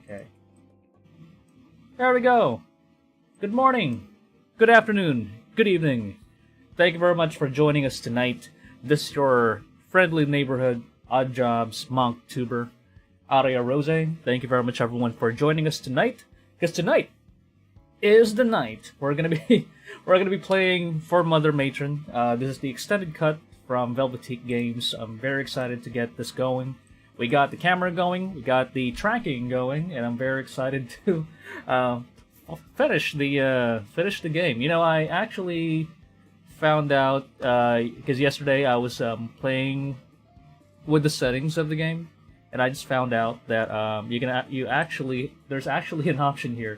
Okay. There we go. Good morning, good afternoon, good evening. Thank you very much for joining us tonight. This is your friendly neighborhood odd jobs monk tuber, Araya Rosei. Thank you very much, everyone, for joining us tonight. Because tonight is the night we're gonna be playing For Mother Matron. This is the extended cut from Velvetique Games. I'm very excited to get this going. We got the camera going, we got the tracking going, and I'm very excited to finish the game. You know, I actually found out because yesterday I was playing with the settings of the game, and I just found out that there's actually an option here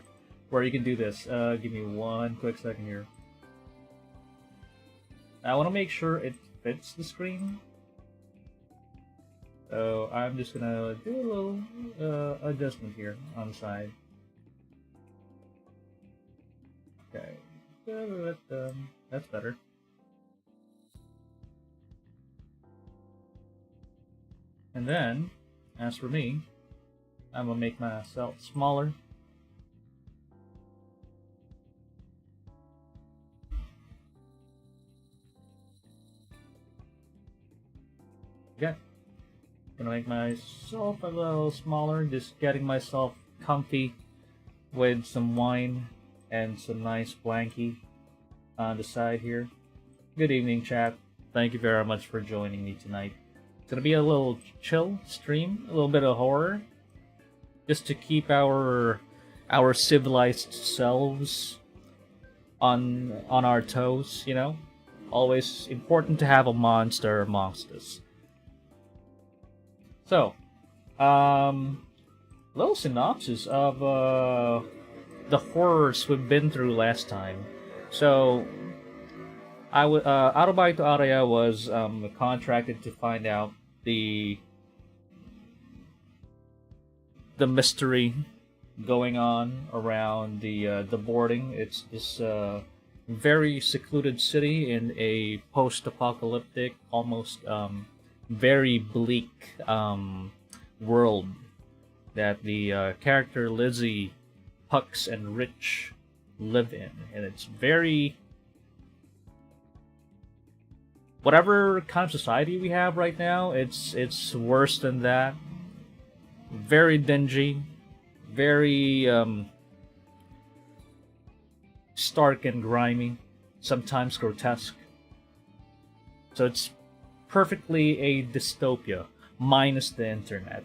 where you can do this. Give me one quick second here. I want to make sure it fits the screen. So I'm just gonna do a little adjustment here on the side. Okay, that's better. And then, as for me, I'm gonna make myself smaller. Okay. Gonna make myself a little smaller, just getting myself comfy with some wine and some nice blankie on the side here. Good evening, chat. Thank you very much for joining me tonight. It's gonna be a little chill stream, a little bit of horror, just to keep our civilized selves on our toes. You know, always important to have a monster amongst us. So, little synopsis of the horrors we've been through last time. So, Arubaito Araya was contracted to find out the mystery going on around the boarding. It's this very secluded city in a post-apocalyptic, almost very bleak world that the character Lizzy, Pucks, and Rich live in, and it's very whatever kind of society we have right now. It's worse than that. Very dingy, very stark and grimy, sometimes grotesque. So it's perfectly a dystopia, minus the internet.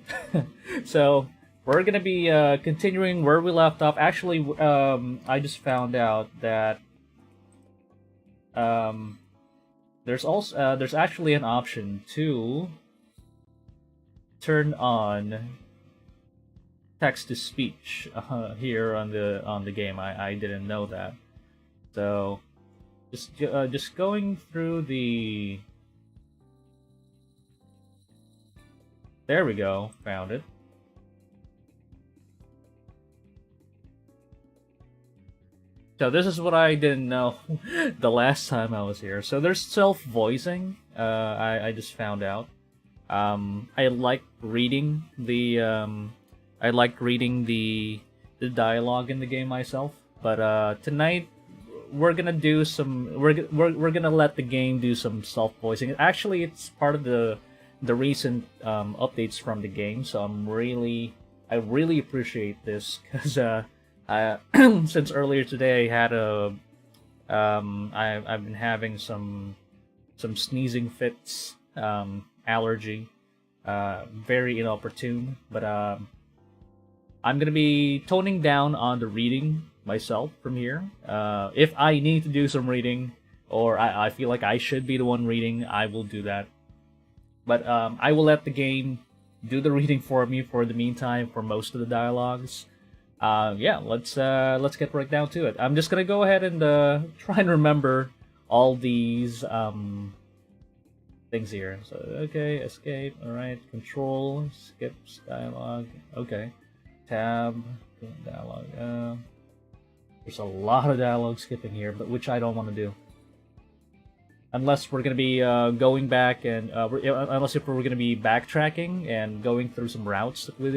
So we're gonna be continuing where we left off. Actually, I just found out that there's actually an option to turn on text to speech here on the game. I didn't know that. So just going through the. There we go, found it. So this is what I didn't know the last time I was here. So there's self-voicing. I just found out. I like reading the dialogue in the game myself. But tonight we're gonna do some. We're gonna let the game do some self-voicing. Actually, it's part of the recent updates from the game, so I really appreciate this because since earlier today I had I've been having some sneezing fits, allergy, very inopportune, but I'm gonna be toning down on the reading myself from here. If I need to do some reading, or I feel like I should be the one reading, I will do that. But I will let the game do the reading for me for the meantime for most of the dialogues. Yeah, let's get right down to it. I'm just gonna go ahead and try and remember all these things here. So okay, escape. All right, control, skips dialogue. Okay, tab, dialogue. There's a lot of dialogue skipping here, but which I don't want to do. Unless we're gonna be going back and unless if we're gonna be backtracking and going through some routes that we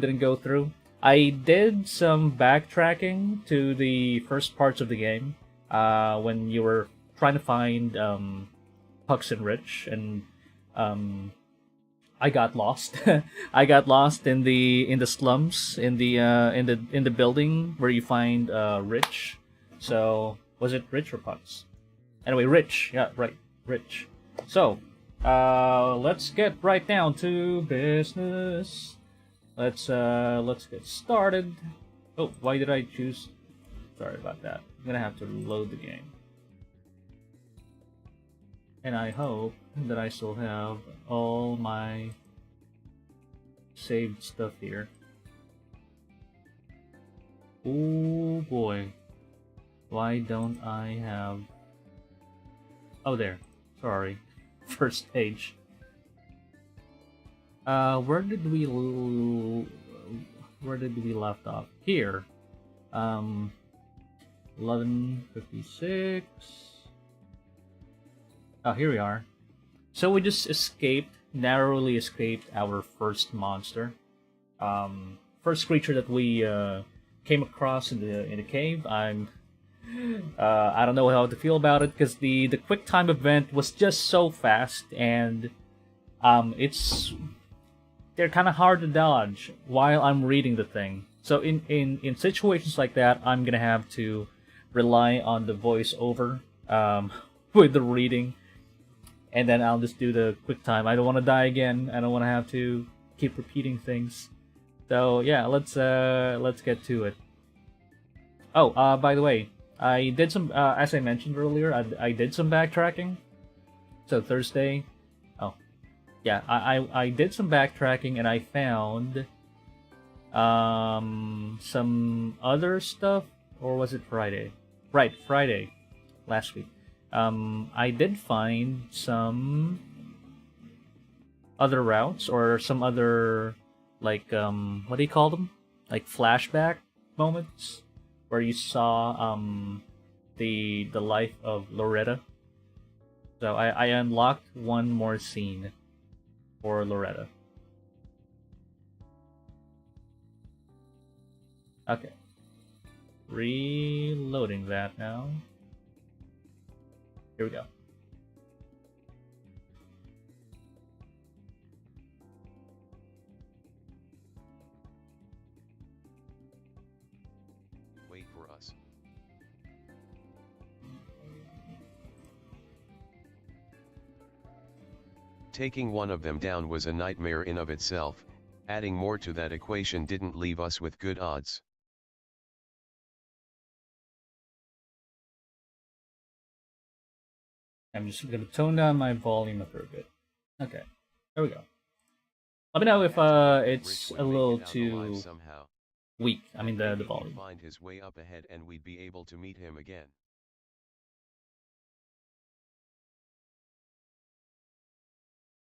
didn't go through. I did some backtracking to the first parts of the game, when you were trying to find Pucks and Rich, and I got lost. I got lost in the slums, in the building where you find Rich. So was it Rich or Pucks? Anyway, Rich. Yeah, right, Rich. So let's get right down to business. Let's get started. Oh, why did I choose? Sorry about that. I'm gonna have to load the game. And I hope that I still have all my saved stuff here. Oh boy. Why don't I have... Oh, there. Sorry. First page. Where did we left off? Here. 1156. Oh, here we are. So we just narrowly escaped our first monster. First creature that we came across in the cave. I don't know how to feel about it because the quick time event was just so fast, and they're kind of hard to dodge while I'm reading the thing. So in situations like that, I'm gonna have to rely on the voiceover with the reading, and then I'll just do the quick time. I don't want to die again. I don't want to have to keep repeating things. So yeah, let's get to it. Oh, by the way, I did some, as I mentioned earlier, I did some backtracking. So Thursday, oh, yeah, I did some backtracking and I found some other stuff, or was it Friday? Right, Friday, last week. I did find some other routes, or some other, like, what do you call them? Like flashback moments, where you saw the life of Loretta. So I unlocked one more scene for Loretta. Okay. Reloading that now. Here we go. Wait for us. Taking one of them down was a nightmare in of itself. Adding more to that equation didn't leave us with good odds. I'm just gonna tone down my volume a fair bit. Okay, there we go. Let me know if it's a little too weak. I mean the volume. Find his way up ahead and we'd be able to meet him again.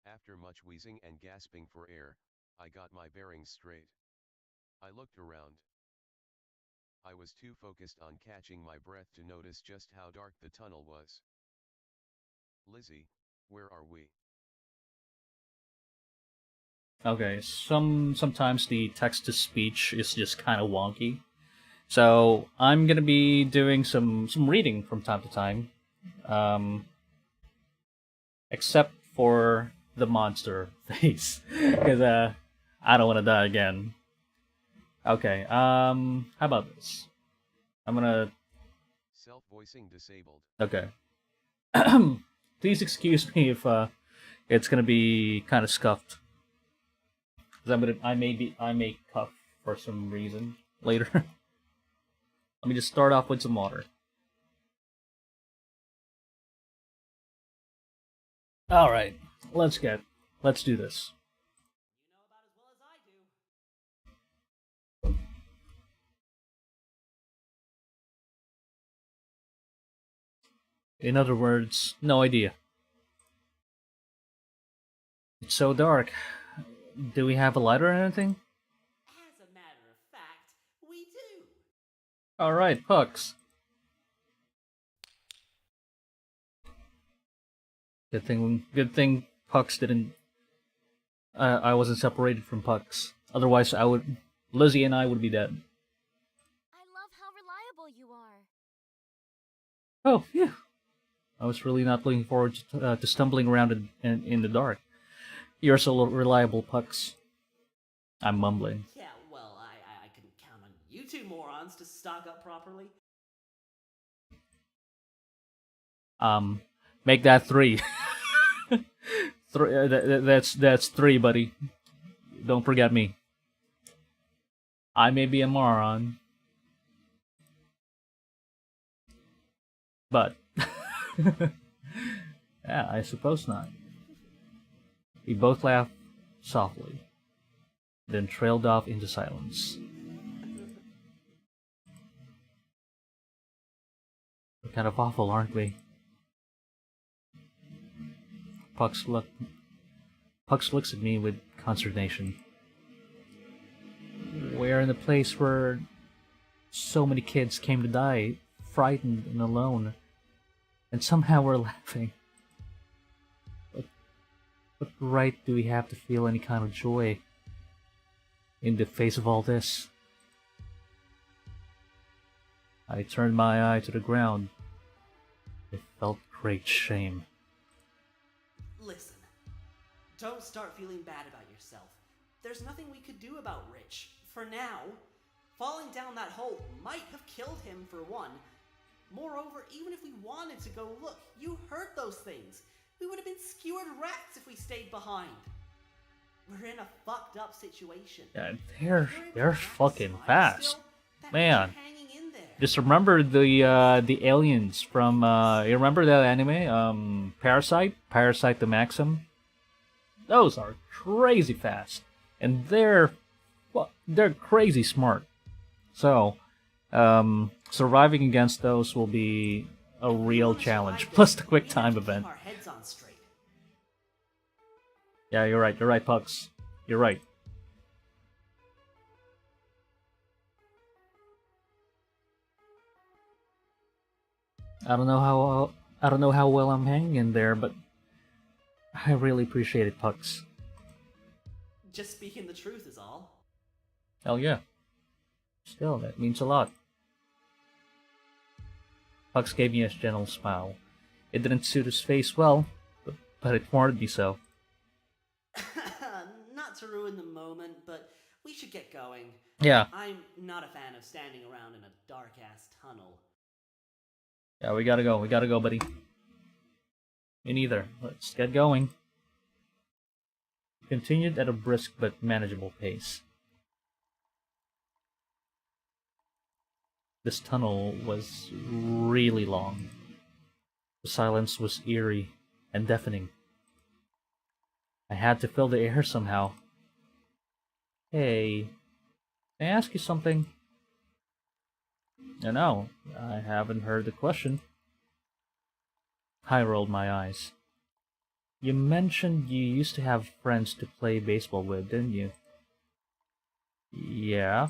After much wheezing and gasping for air, I got my bearings straight. I looked around. I was too focused on catching my breath to notice just how dark the tunnel was. Lizzy, where are we? Okay, sometimes the text to speech is just kind of wonky, so I'm gonna be doing some reading from time to time, except for the monster phase, because I don't want to die again. Okay, how about this? I'm gonna... Self-voicing disabled. Okay. Please excuse me if it's gonna be kind of scuffed. Because I may cuff for some reason later. Let me just start off with some water. All right, let's do this. You know about as well as I do. In other words, no idea. It's so dark. Do we have a light or anything? As a matter of fact, we do. All right, Pucks. Good thing Pucks didn't... I wasn't separated from Pucks. Otherwise, I would Lizzy and I would be dead. I love how reliable you are. Oh, yeah. I was really not looking forward to stumbling around in the dark. You're so reliable, Pucks. I'm mumbling. Yeah, well, I couldn't count on you two morons to stock up properly. Make that 3. That's 3, buddy. Don't forget me. I may be a moron, but yeah, I suppose not. We both laughed softly, then trailed off into silence. We're kind of awful, aren't we? Pucks looks at me with consternation. We're in a place where so many kids came to die, frightened and alone, and somehow we're laughing. What right do we have to feel any kind of joy in the face of all this? I turned my eye to the ground. I felt great shame. Listen, don't start feeling bad about yourself. There's nothing we could do about Rich. For now, falling down that hole might have killed him for one. Moreover, even if we wanted to go look, you heard those things. We would have been skewered rats if we stayed behind. We're in a fucked up situation. Yeah, they're fucking fast, man. Hanging in there. Just remember the aliens from you remember that anime Parasite the Maxim. Those are crazy fast, and they're crazy smart. So surviving against those will be a real challenge. Plus the quick time event. Our heads on straight. Yeah, you're right, Pucks. You're right. I don't know how well I'm hanging in there, but I really appreciate it, Pucks. Just speaking the truth is all. Hell yeah. Still, that means a lot. Pucks gave me a gentle smile. It didn't suit his face well, but it warned me so. Not to ruin the moment, but we should get going. Yeah. I'm not a fan of standing around in a dark-ass tunnel. Yeah, we gotta go, buddy. Me neither. Let's get going. We continued at a brisk but manageable pace. This tunnel was really long. The silence was eerie and deafening. I had to fill the air somehow. Hey, can I ask you something? No, I haven't heard the question. I rolled my eyes. You mentioned you used to have friends to play baseball with, didn't you? Yeah.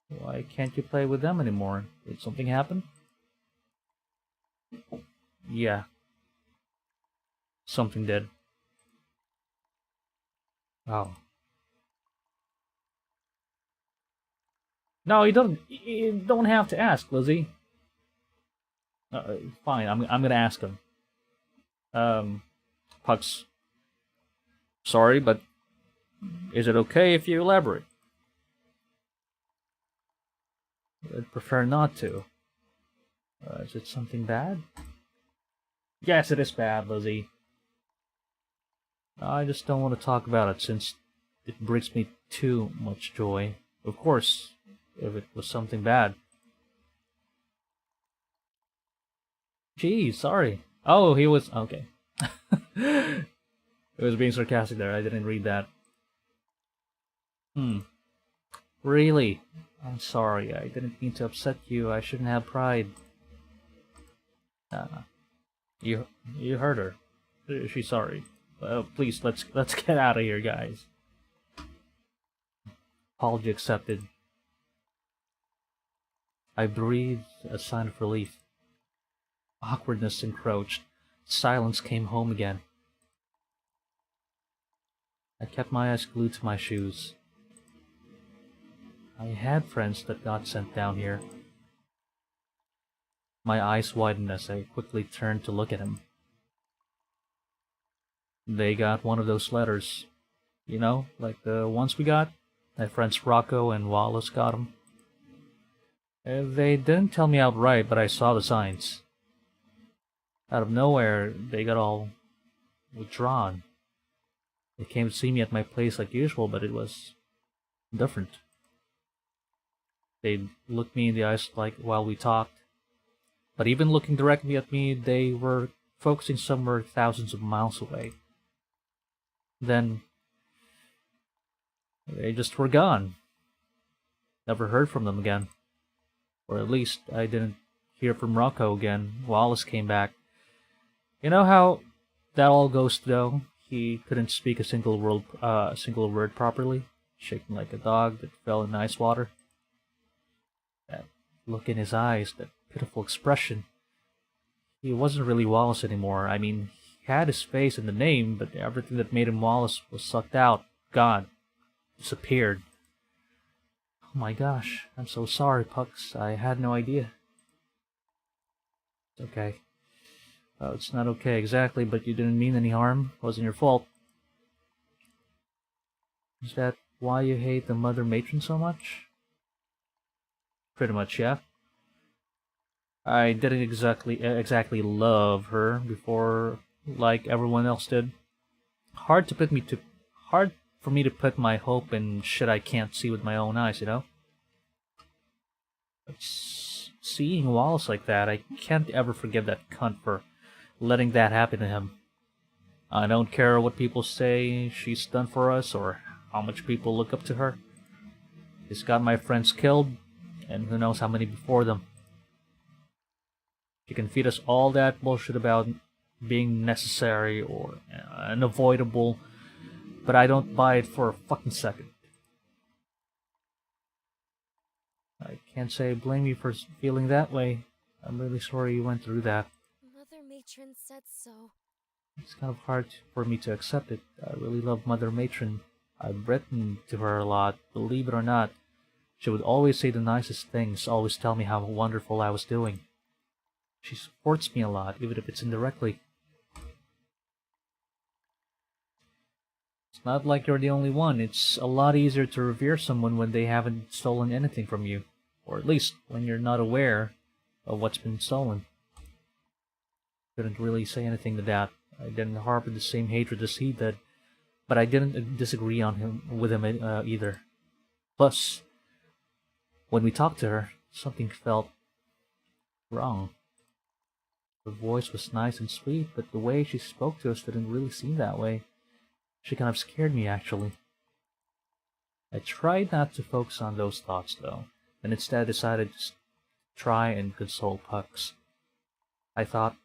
Why can't you play with them anymore? Did something happen? Yeah. Something did. Oh. No, you don't have to ask, Lizzy. Fine, I'm gonna ask him. Pucks. Sorry, but is it okay if you elaborate? I'd prefer not to. Is it something bad? Yes, it is bad, Lizzy. I just don't want to talk about it since it brings me too much joy. Of course, if it was something bad. Gee, sorry. Oh, he was... okay. It was being sarcastic there, I didn't read that. Really? I'm sorry, I didn't mean to upset you, I shouldn't have pride. You heard her. She's sorry. Please, let's get out of here, guys. Apology accepted. I breathed a sign of relief. Awkwardness encroached. Silence came home again. I kept my eyes glued to my shoes. I had friends that got sent down here. My eyes widened as I quickly turned to look at him. They got one of those letters. You know, like the ones we got? My friends Rocco and Wallace got them. They didn't tell me outright, but I saw the signs. Out of nowhere, they got all withdrawn. They came to see me at my place like usual, but it was different. They looked me in the eyes like while we talked. But even looking directly at me, they were focusing somewhere thousands of miles away. Then they just were gone. Never heard from them again. Or at least I didn't hear from Rocco again. Wallace came back. You know how that all goes though? He couldn't speak a single word properly, shaking like a dog that fell in ice water. That look in his eyes, that pitiful expression. He wasn't really Wallace anymore. I mean, he had his face and the name, but everything that made him Wallace was sucked out, gone, disappeared. Oh my gosh, I'm so sorry, Pucks. I had no idea. It's okay. It's not okay exactly, but you didn't mean any harm. It wasn't your fault. Is that why you hate the Mother Matron so much? Pretty much, yeah. I didn't exactly love her before, like everyone else did. Hard for me to put my hope in shit I can't see with my own eyes, you know? But seeing Wallace like that, I can't ever forgive that cunt for letting that happen to him. I don't care what people say she's done for us or how much people look up to her. She's got my friends killed, and who knows how many before them. She can feed us all that bullshit about being necessary or unavoidable, but I don't buy it for a fucking second. I can't say I blame you for feeling that way. I'm really sorry you went through that. Mother Matron said so. It's kind of hard for me to accept it. I really love Mother Matron. I've written to her a lot, believe it or not. She would always say the nicest things, always tell me how wonderful I was doing. She supports me a lot, even if it's indirectly. It's not like you're the only one. It's a lot easier to revere someone when they haven't stolen anything from you. Or at least when you're not aware of what's been stolen. Couldn't really say anything to that. I didn't harbor the same hatred as he did, but I didn't disagree with him either. Plus, when we talked to her, something felt wrong. Her voice was nice and sweet, but the way she spoke to us didn't really seem that way. She kind of scared me, actually. I tried not to focus on those thoughts, though, and instead decided to try and console Pucks. I thought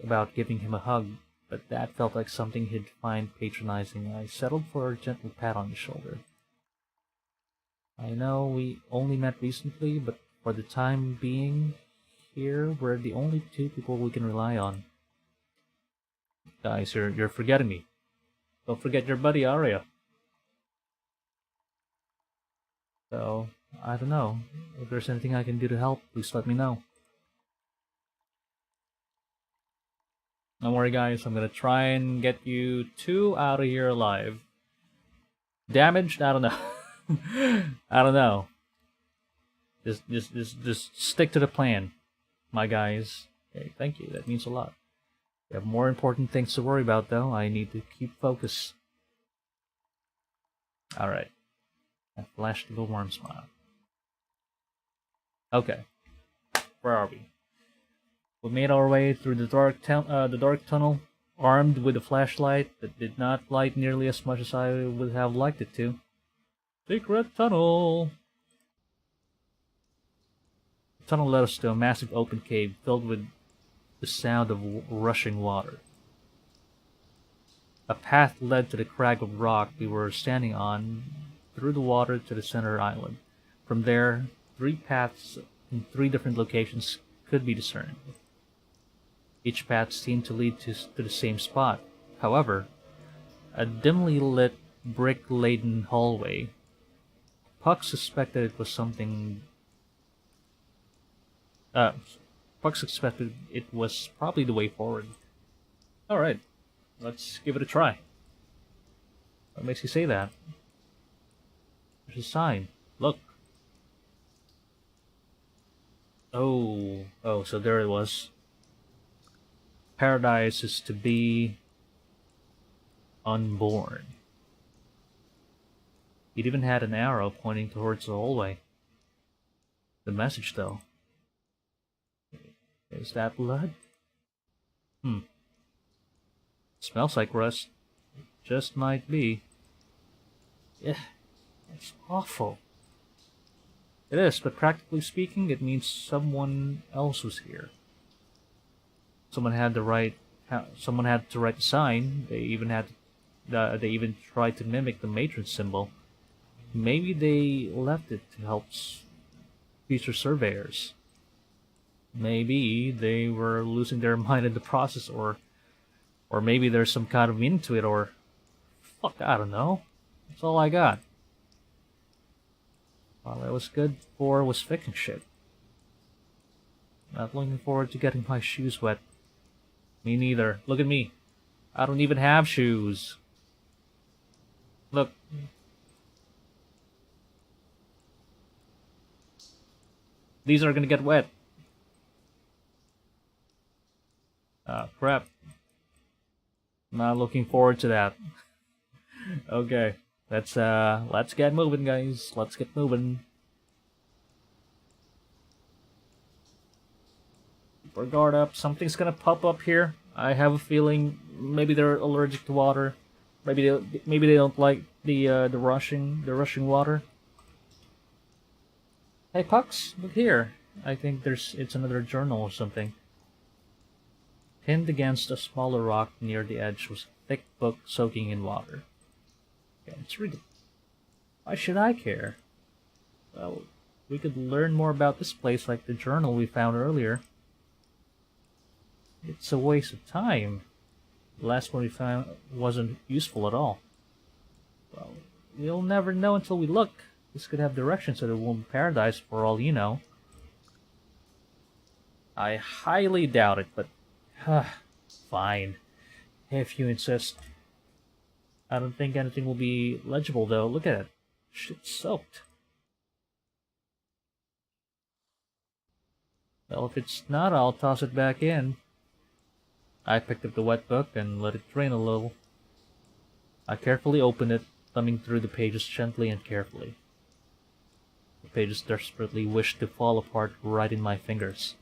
about giving him a hug, but that felt like something he'd find patronizing. I settled for a gentle pat on the shoulder. I know we only met recently, but for the time being, here we're the only two people we can rely on. Guys, you're forgetting me. Don't forget your buddy Araya. So, I don't know. If there's anything I can do to help, please let me know. Don't worry, guys. I'm gonna try and get you two out of here alive. Damaged? I don't know. I don't know. Just stick to the plan, my guys. Okay, thank you. That means a lot. We have more important things to worry about, though. I need to keep focus. Alright. I flashed the warm smile. Okay. Where are we? We made our way through the dark tunnel, armed with a flashlight that did not light nearly as much as I would have liked it to. Secret tunnel! The tunnel led us to a massive open cave filled with the sound of rushing water. A path led to the crag of rock we were standing on, through the water to the center island. From there, 3 paths in 3 different locations could be discerned. Each path seemed to lead to the same spot. However, a dimly lit, brick-laden hallway Puck suspected it was something. Uh, Puck suspected it was probably the way forward. Alright, let's give it a try. What makes you say that? There's a sign. Look. Oh, so there it was. Paradise is to be unborn. It even had an arrow pointing towards the hallway. The message, though. Is that blood? Smells like rust. Just might be. Yeah, it's awful. It is, but practically speaking, it means someone else was here. Someone had to write. Someone had to write the sign. They even tried to mimic the matron symbol. Maybe they left it to help future surveyors. Maybe they were losing their mind in the process, or maybe there's some kind of meaning to it, or fuck, I don't know. That's all I got. All I was good for was fixing shit. Not looking forward to getting my shoes wet. Me neither. Look at me. I don't even have shoes. Look. These are gonna get wet. Ah, crap. Not looking forward to that. Okay. Let's get moving, guys. Let's get moving. Keep our guard up. Something's gonna pop up here. I have a feeling maybe they're allergic to water. Maybe they don't like the rushing water. Hey Pucks, look here. I think it's another journal or something. Pinned against a smaller rock near the edge was a thick book soaking in water. Okay, let's read it. Why should I care? Well, we could learn more about this place like the journal we found earlier. It's a waste of time. The last one we found wasn't useful at all. Well, we'll never know until we look. This could have directions to the womb paradise for all you know. I highly doubt it, but fine. If you insist. I don't think anything will be legible though. Look at it. Shit's soaked. Well, if it's not, I'll toss it back in. I picked up the wet book and let it drain a little. I carefully opened it, thumbing through the pages gently and carefully. The pages desperately wished to fall apart right in my fingers.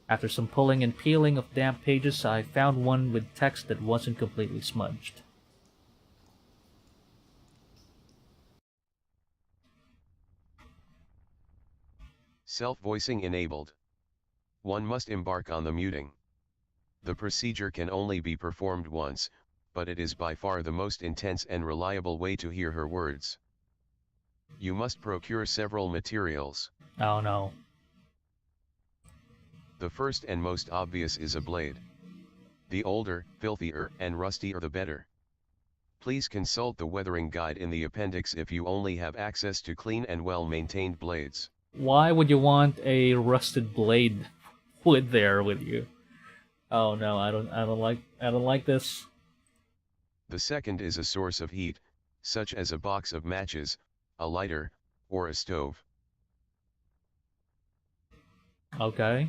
After some pulling and peeling of damp pages, I found one with text that wasn't completely smudged. Self-voicing enabled. One must embark on the muting. The procedure can only be performed once, but it is by far the most intense and reliable way to hear her words. You must procure several materials. Oh no. The first and most obvious is a blade. The older, filthier, and rustier the better. Please consult the weathering guide in the appendix if you only have access to clean and well-maintained blades. Why would you want a rusted blade with you? Oh no, I don't like this. The second is a source of heat, such as a box of matches, a lighter, or a stove. Okay.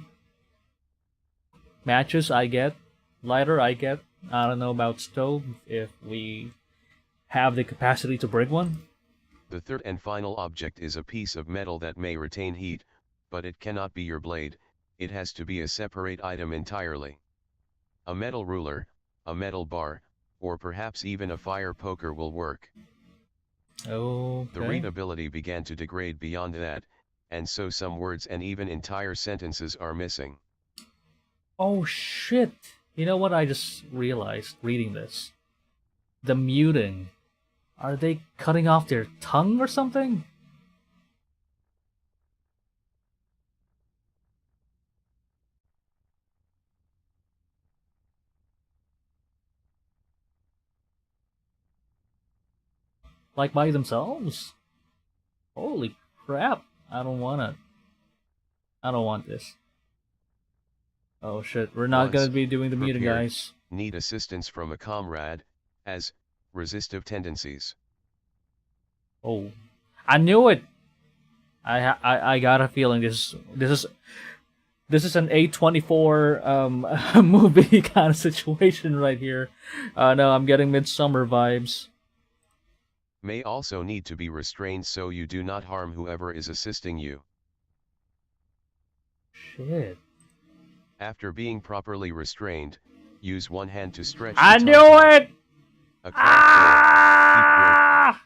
Matches I get. Lighter I get. I don't know about stove, if we have the capacity to bring one. The third and final object is a piece of metal that may retain heat, but it cannot be your blade, it has to be a separate item entirely. A metal ruler, a metal bar, or perhaps even a fire poker will work. Okay. The readability began to degrade beyond that, and so some words and even entire sentences are missing. Oh shit! You know what I just realized reading this? The muting. Are they cutting off their tongue or something? Like by themselves? Holy crap. I don't want this. Oh shit, we're not gonna Once, be doing the meter, prepared, guys. Need assistance from a comrade, as, resistive tendencies. Oh, I knew it. I got a feeling this is an A24 movie kind of situation right here. No, I'm getting Midsummer vibes. May also need to be restrained so you do not harm whoever is assisting you. Shit. After being properly restrained, use one hand to stretch the I knew tongue it! a crack Ah!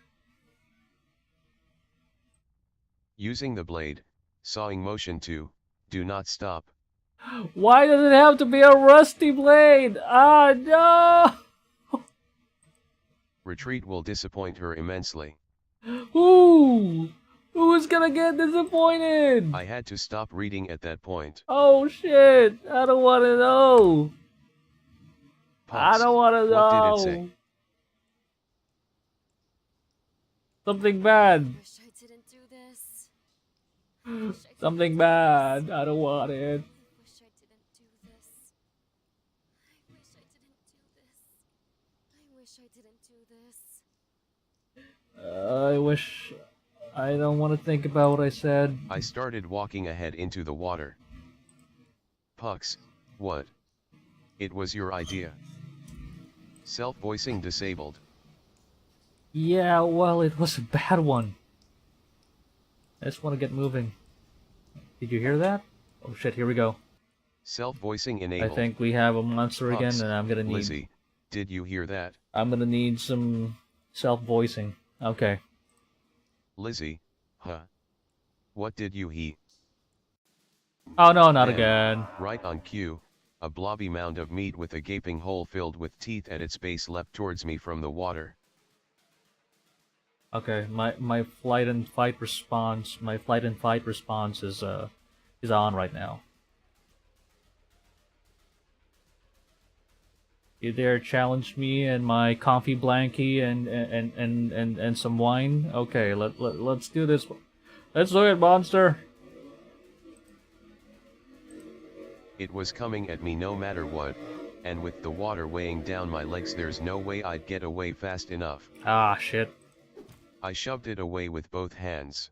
using the blade, sawing motion to, do not stop. Why does it have to be a rusty blade? Ah, no! Retreat will disappoint her immensely. Who? Who's gonna get disappointed? I had to stop reading at that point. Oh shit! I don't want to know. I Pucks, don't want to what did know. it say? Something bad. Wish I didn't do this. Wish I didn't Something do bad. this. I don't want it. I wish I didn't do this. I wish I didn't do this. I wish I didn't do this. I wish. I don't want to think about what I said. I started walking ahead into the water. Pucks, what? It was your idea. Self-voicing disabled. Yeah, well, it was a bad one. I just want to get moving. Did you hear that? Oh shit, here we go. Self-voicing I enabled. think we have a monster again, Pucks, and I'm gonna need. Lizzy, did you hear that? I'm gonna need some self-voicing. Okay. Lizzy, huh? What did you hear? Oh no, not Then, again. Right on cue, a blobby mound of meat with a gaping hole filled with teeth at its base leapt towards me from the water. Okay, my flight and fight response is on right now. You dare challenge me and my comfy blankie and some wine? Okay, let's do this. Let's do it, monster. It was coming at me no matter what, and with the water weighing down my legs there's no way I'd get away fast enough. Ah, shit. I shoved it away with both hands.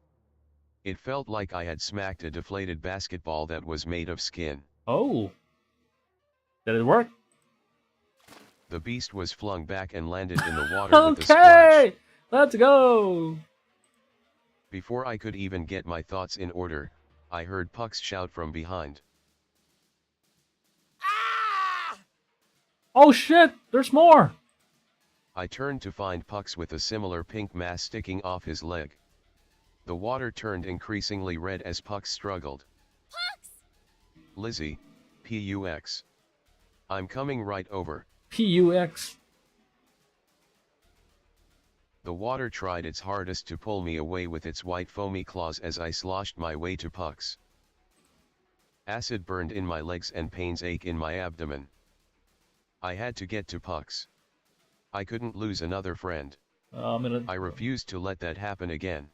It felt like I had smacked a deflated basketball that was made of skin. Oh. Did it work? The beast was flung back and landed in the water with a splash. Okay! Let's go! Before I could even get my thoughts in order, I heard Pucks shout from behind. Oh shit! There's more! I turned to find Pucks with a similar pink mass sticking off his leg. The water turned increasingly red as Pucks struggled. Pucks! Lizzy, Pux. I'm coming right over. PUX. The water tried its hardest to pull me away with its white foamy claws as I sloshed my way to Pucks. Acid burned in my legs and pains ache in my abdomen. I had to get to Pucks. I couldn't lose another friend. I refused to let that happen again.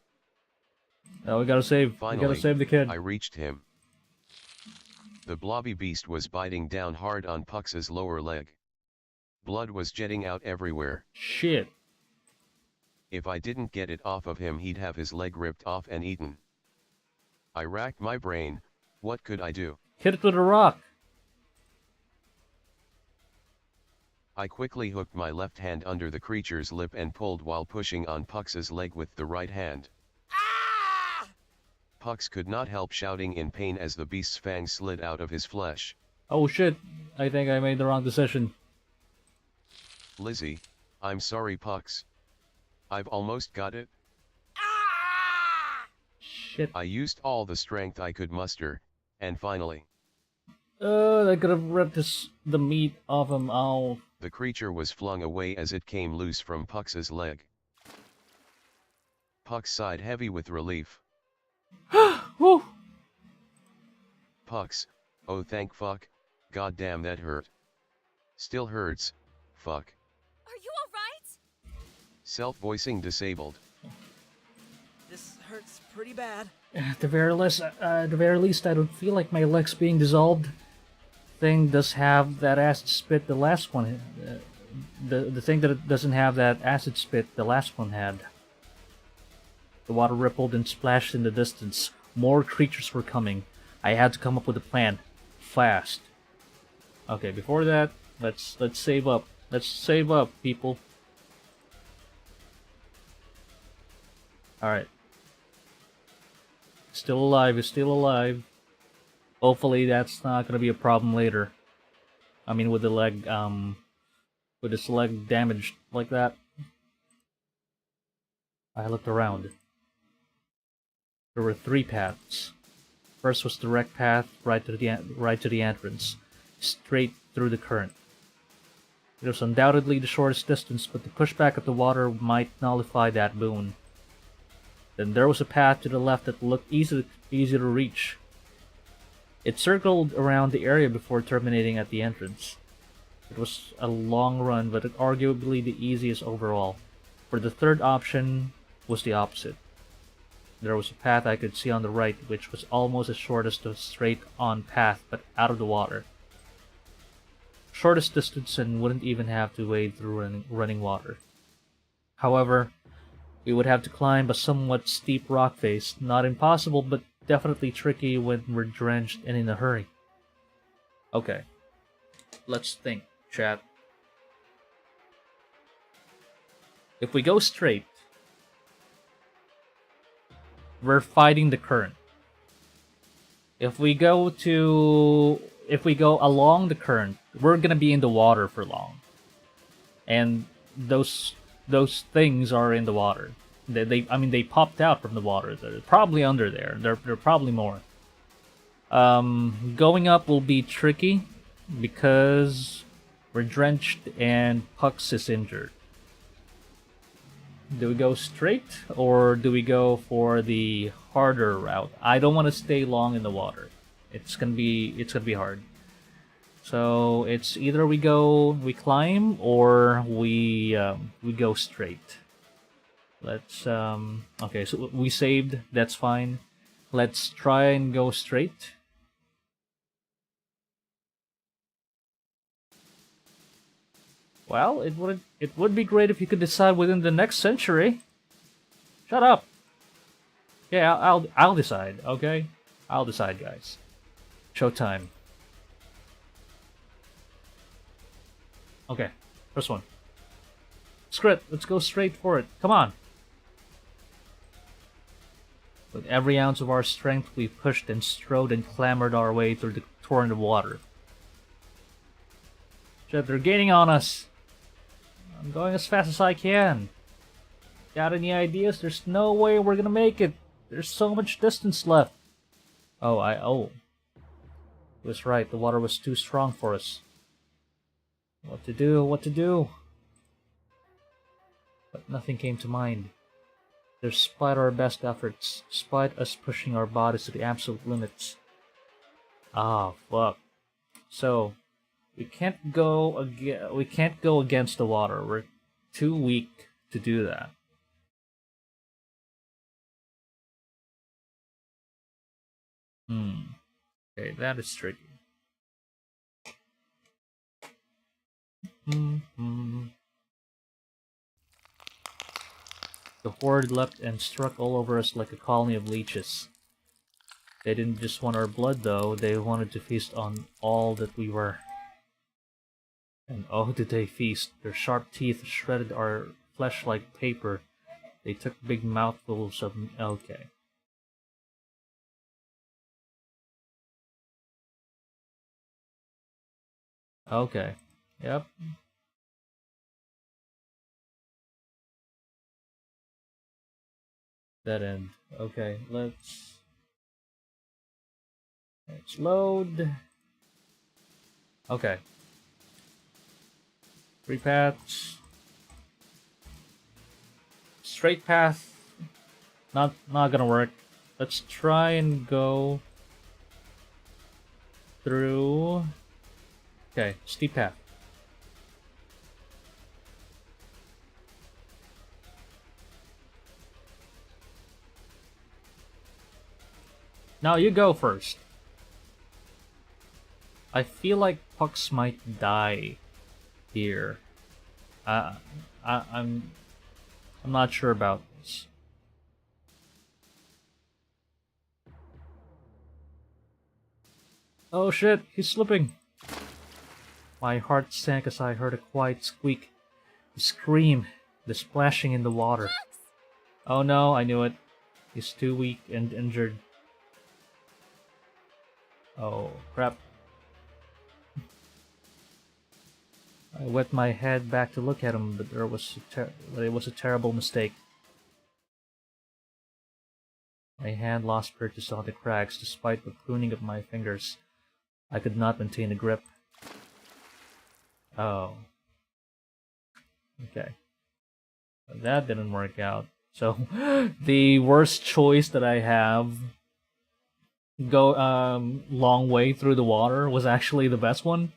Oh, we gotta save. Finally, we gotta save the kid. I reached him. The blobby beast was biting down hard on Pucks's lower leg. Blood was jetting out everywhere. Shit. If I didn't get it off of him, he'd have his leg ripped off and eaten. I racked my brain. What could I do? Hit it with a rock. I quickly hooked my left hand under the creature's lip and pulled while pushing on Pucks's leg with the right hand. Pucks could not help shouting in pain as the beast's fangs slid out of his flesh. Oh shit. I think I made the wrong decision. Lizzy, I'm sorry Pucks. I've almost got it. Shit. I used all the strength I could muster, and finally, I could have ripped the meat off him. Ow. the creature was flung away as it came loose from Pucks's leg. Pucks sighed heavy with relief. Whew. Pucks, oh thank fuck, goddamn that hurt. Still hurts, fuck. Are you alright? Self-voicing disabled. This hurts pretty bad. At the very least, I don't feel like my legs being dissolved. Thing does have that acid spit. The last one, the thing that it doesn't have that acid spit. The last one had. The water rippled and splashed in the distance. More creatures were coming. I had to come up with a plan, fast. Okay, before that, let's save up. Let's save up, people. All right. Still alive. Is still alive. Hopefully that's not gonna be a problem later. I mean, with the leg, with his leg damaged like that. I looked around. There were 3 paths. First was the direct path right to the entrance, straight through the current. It was undoubtedly the shortest distance, but the pushback of the water might nullify that boon. Then there was a path to the left that looked easy to reach. It circled around the area before terminating at the entrance. It was a long run, but arguably the easiest overall. For the third option was the opposite. There was a path I could see on the right, which was almost as short as the straight-on path, but out of the water. Shortest distance and wouldn't even have to wade through running water. However, we would have to climb a somewhat steep rock face. Not impossible, but definitely tricky when we're drenched and in a hurry. Okay. Let's think, chat. If we go straight, we're fighting the current. If we go along the current, we're gonna be in the water for long. And those things are in the water. They popped out from the water. They're probably under there. There are probably more. Going up will be tricky because we're drenched and Pucks is injured. Do we go straight or do we go for the harder route? I don't want to stay long in the water. It's gonna be hard. So it's either we climb or we go straight. Let's okay, so we saved, that's fine. Let's try and go straight. Well, it would be great if you could decide within the next century. Shut up. Yeah, I'll decide, okay? I'll decide, guys. Showtime. Okay, first one. Screw it, let's go straight for it. Come on. With every ounce of our strength, we pushed and strode and clambered our way through the torrent of water. Shit, they're gaining on us. I'm going as fast as I can. Got any ideas? There's no way we're gonna make it. There's so much distance left. Oh. It was right, the water was too strong for us. What to do? But nothing came to mind. Despite our best efforts, despite us pushing our bodies to the absolute limits. Ah, fuck. So, we can't go against the water. We're too weak to do that. Okay, that is tricky. The horde leapt and struck all over us like a colony of leeches. They didn't just want our blood, though. They wanted to feast on all that we were. And oh, did they feast. Their sharp teeth shredded our flesh like paper. They took big mouthfuls of... Okay. Okay. Yep. Dead end. Okay, let's load. Okay. 3 paths. Straight path. Not gonna work. Let's try and go through. Okay, steep path. Now you go first. I feel like Pucks might die here. I'm not sure about this. Oh shit, he's slipping. My heart sank as I heard a quiet squeak, a scream, the splashing in the water. Oh no, I knew it. He's too weak and injured. Oh crap. I wet my head back to look at him, but it was a terrible mistake. My hand lost purchase on the cracks despite the pruning of my fingers. I could not maintain a grip. Oh. Okay. That didn't work out. So, the worst choice that I have, go long way through the water, was actually the best one?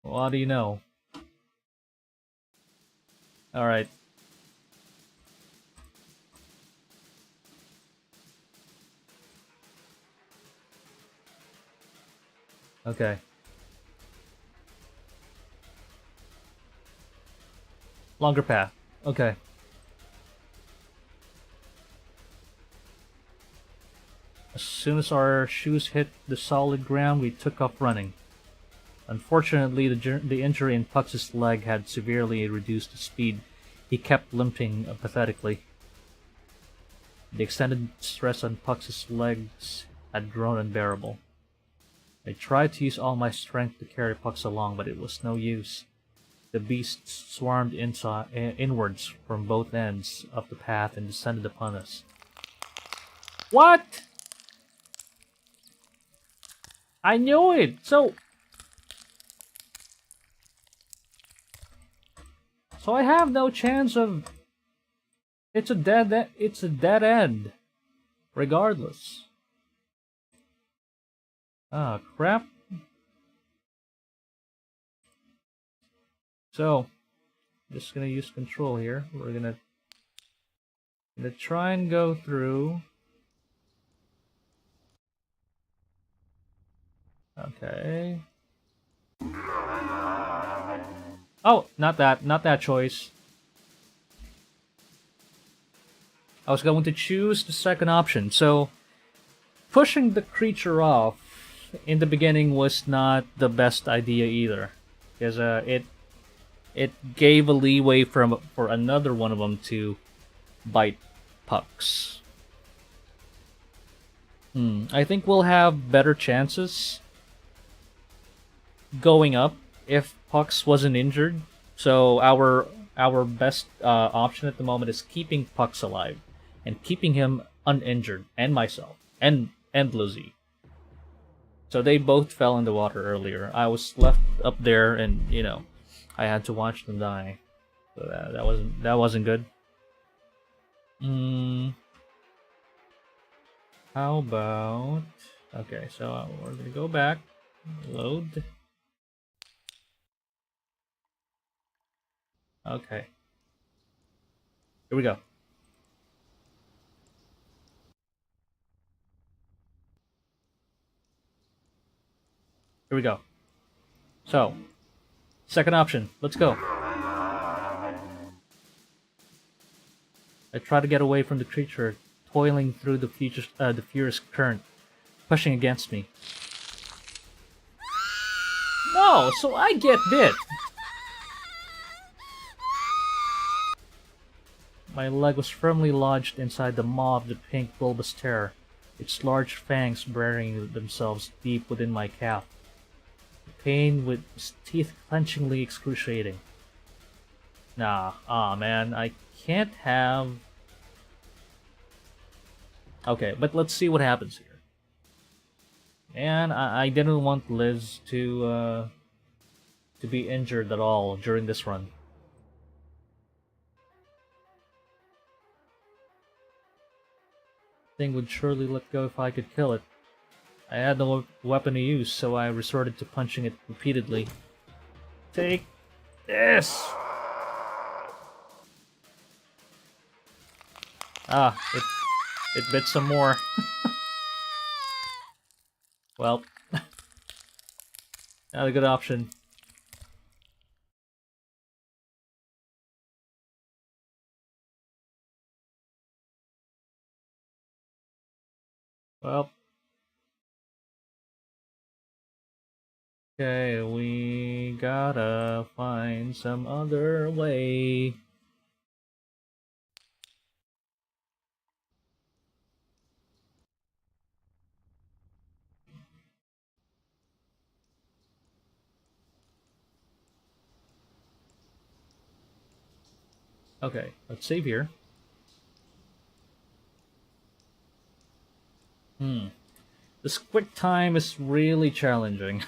Well, how do you know? Alright. Okay. Longer path. Okay. As soon as our shoes hit the solid ground, we took off running. Unfortunately, the injury in Pux's leg had severely reduced his speed. He kept limping pathetically. The extended stress on Pux's legs had grown unbearable. I tried to use all my strength to carry Pux along, but it was no use. The beasts swarmed inwards from both ends of the path and descended upon us. What? I knew it! So I have no chance of... It's a dead end. Regardless. Ah, crap. So, just gonna use control here. We're gonna try and go through. Okay. Oh, not that choice. I was going to choose the second option. So, pushing the creature off in the beginning was not the best idea either, because it gave a leeway for another one of them to bite Pucks. I think we'll have better chances going up if Pucks wasn't injured. So our best option at the moment is keeping Pucks alive and keeping him uninjured, and myself and Lizzy. So they both fell in the water earlier. I was left up there, and I had to watch them die. So that wasn't good. How about... Okay, so we're gonna go back. Load. Okay. Here we go. Here we go. So, second option. Let's go. I try to get away from the creature, toiling through the furious current, pushing against me. No, so I get bit. My leg was firmly lodged inside the maw of the pink bulbous terror, its large fangs burying themselves deep within my calf. The pain with its teeth clenchingly excruciating. Nah, man, I can't have... Okay, but let's see what happens here. And I didn't want Liz to be injured at all during this run. Thing would surely let go if I could kill it. I had no weapon to use, so I resorted to punching it repeatedly. Take this! It bit some more. Well, not a good option. Well. Okay, we gotta find some other way. Okay, let's save here. This quick time is really challenging.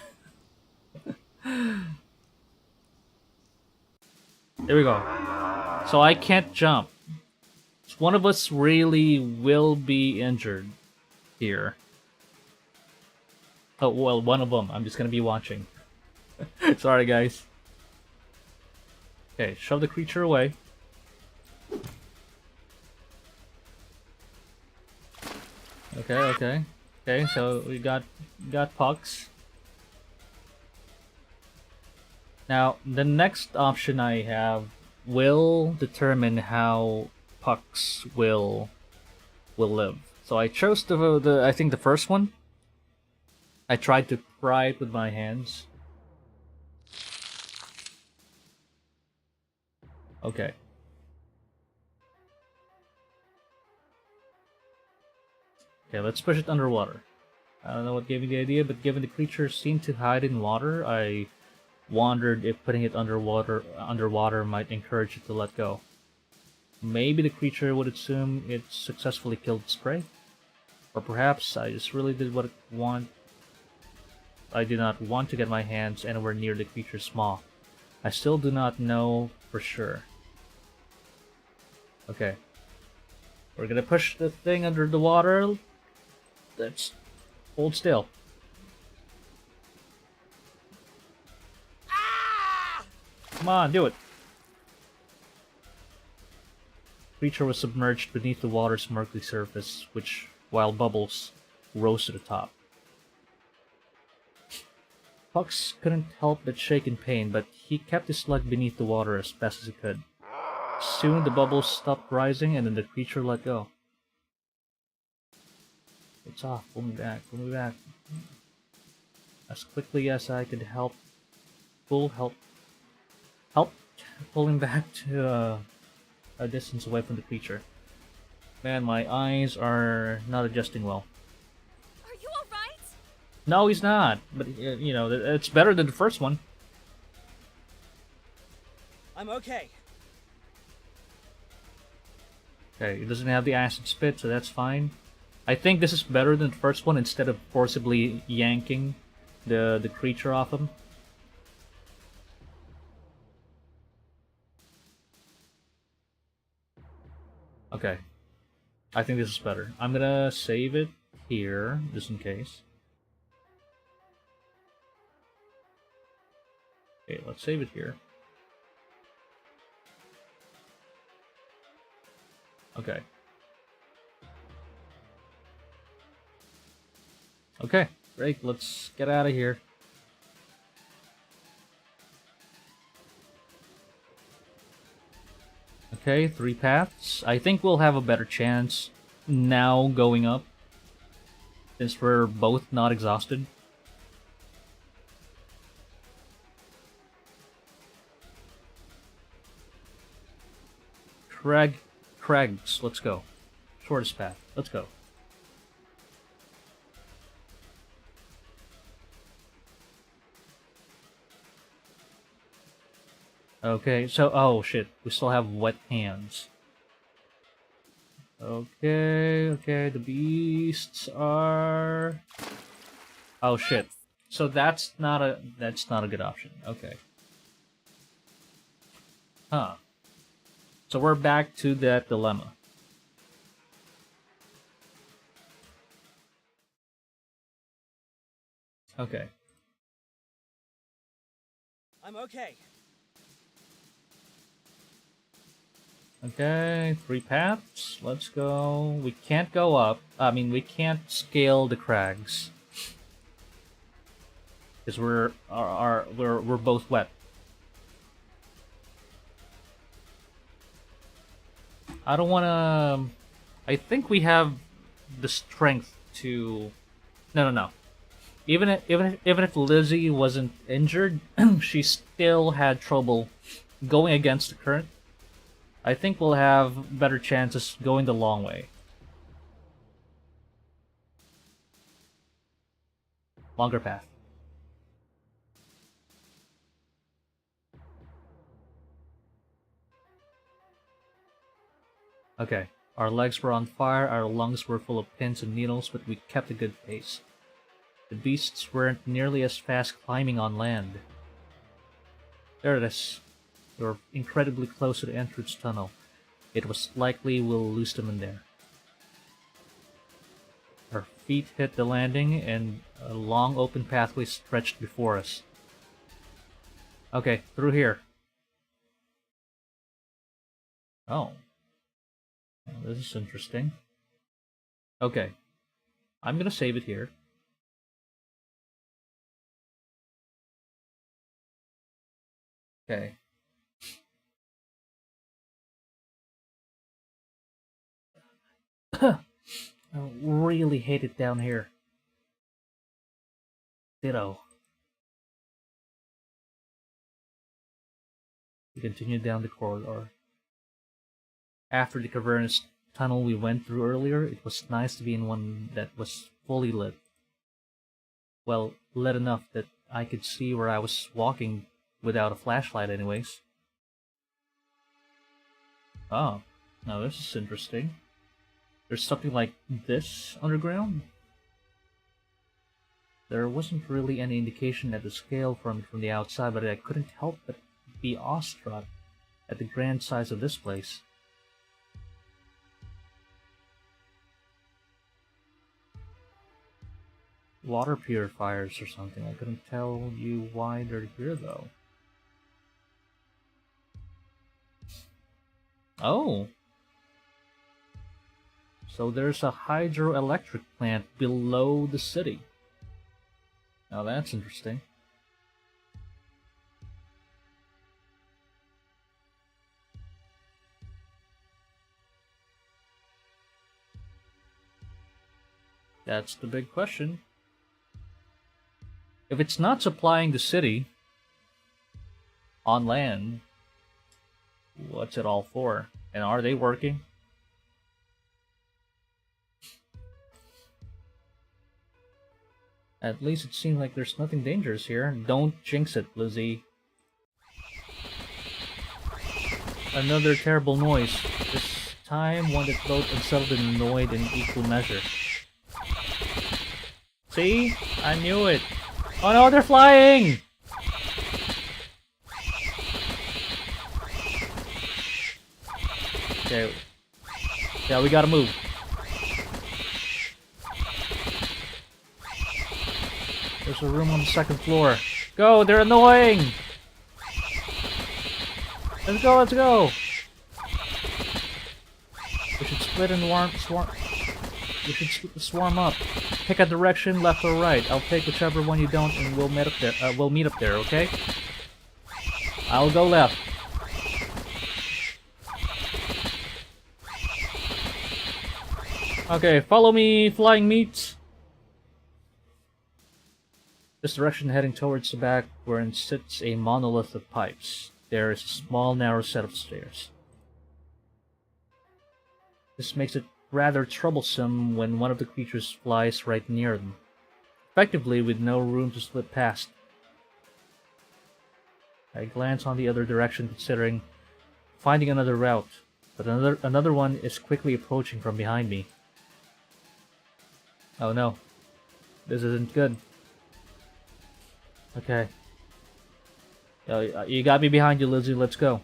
There we go. So I can't jump. So one of us really will be injured here. Oh, well, one of them. I'm just gonna be watching. Sorry, guys. Okay, shove the creature away. Okay, so we got pucks. Now, the next option I have will determine how pucks will live. So I chose the I think the first one. I tried to pry it with my hands. Okay. Okay, let's push it underwater. I don't know what gave me the idea, but given the creature seemed to hide in water, I wondered if putting it underwater might encourage it to let go. Maybe the creature would assume it successfully killed its prey? Or perhaps I just really did what it want. I did not want to get my hands anywhere near the creature's maw. I still do not know for sure. Okay. We're gonna push the thing under the water. Let's hold still. Come on, do it. Creature was submerged beneath the water's murky surface, which, while bubbles, rose to the top. Pucks couldn't help but shake in pain, but he kept his leg beneath the water as best as he could. Soon the bubbles stopped rising, and then the creature let go. It's off. Pull me back. Pull me back. As quickly as I could help pull him back to a distance away from the creature. Man, my eyes are not adjusting well. Are you alright? No, he's not. But you know, it's better than the first one. I'm okay. Okay, it doesn't have the acid spit, so that's fine. I think this is better than the first one instead of forcibly yanking the creature off him. Okay. I think this is better. I'm gonna save it here, just in case. Okay, let's save it here. Okay. Okay, great. Let's get out of here. Okay, 3 paths. I think we'll have a better chance now going up, since we're both not exhausted. Crags, let's go. Shortest path, let's go. Okay, so, oh shit, we still have wet hands. Okay, the beasts are... Oh shit. So that's not a good option. Okay. Huh. So we're back to that dilemma. Okay. I'm okay. Okay, 3 paths. Let's go. We can't go up. I mean, we can't scale the crags because we're both wet. I don't want to. I think we have the strength to. No. Even if Lizzy wasn't injured, she still had trouble going against the current. I think we'll have better chances going the long way. Longer path. Okay, our legs were on fire, our lungs were full of pins and needles, but we kept a good pace. The beasts weren't nearly as fast climbing on land. There it is. We're incredibly close to the entrance tunnel. It was likely we'll lose them in there. Our feet hit the landing, and a long open pathway stretched before us. Okay, through here. Oh. Well, this is interesting. Okay. I'm gonna save it here. Okay. I really hate it down here. Ditto. We continued down the corridor. After the cavernous tunnel we went through earlier, it was nice to be in one that was fully lit. Well, lit enough that I could see where I was walking without a flashlight anyways. Oh, now this is interesting. There's something like this underground? There wasn't really any indication at the scale from the outside, but I couldn't help but be awestruck at the grand size of this place. Water purifiers or something. I couldn't tell you why they're here though. Oh! So there's a hydroelectric plant below the city. Now that's interesting. That's the big question. If it's not supplying the city on land, what's it all for? And are they working? At least it seems like there's nothing dangerous here. Don't jinx it, Lizzy. Another terrible noise. This time one that both unsettled and annoyed in equal measure. See? I knew it. Oh no, they're flying! Okay. Yeah, we gotta move. There's a room on the second floor. Go, they're annoying! Let's go, let's go! We should split and we should swarm up. Pick a direction, left or right. I'll take whichever one you don't, and we'll meet up there. Okay? I'll go left. Okay, follow me, flying meat. This direction heading towards the back, wherein sits a monolith of pipes. There is a small, narrow set of stairs. This makes it rather troublesome when one of the creatures flies right near them, effectively with no room to slip past. I glance on the other direction, considering finding another route, but another one is quickly approaching from behind me. Oh no, this isn't good. Okay. You got me behind you, Lizzy. Let's go.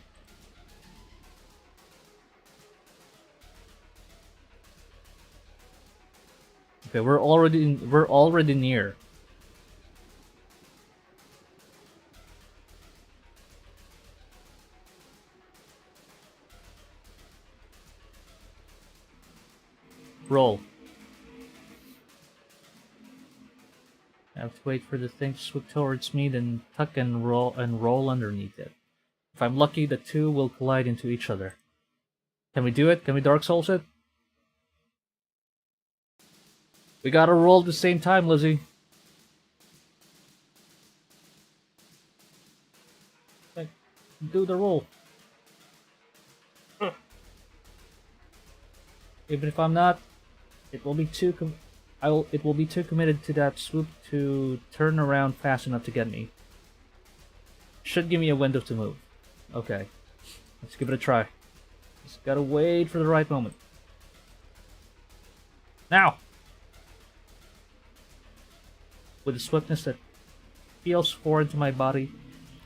Okay, we're already near. Roll. I have to wait for the thing to swoop towards me, then tuck and roll underneath it. If I'm lucky, the two will collide into each other. Can we do it? Can we Dark Souls it? We gotta roll at the same time, Lizzy. Like, do the roll. Even if I'm not, it will be too it will be too committed to that swoop to turn around fast enough to get me. Should give me a window to move. Okay, let's give it a try. Just gotta wait for the right moment. Now! With a swiftness that feels foreign to my body,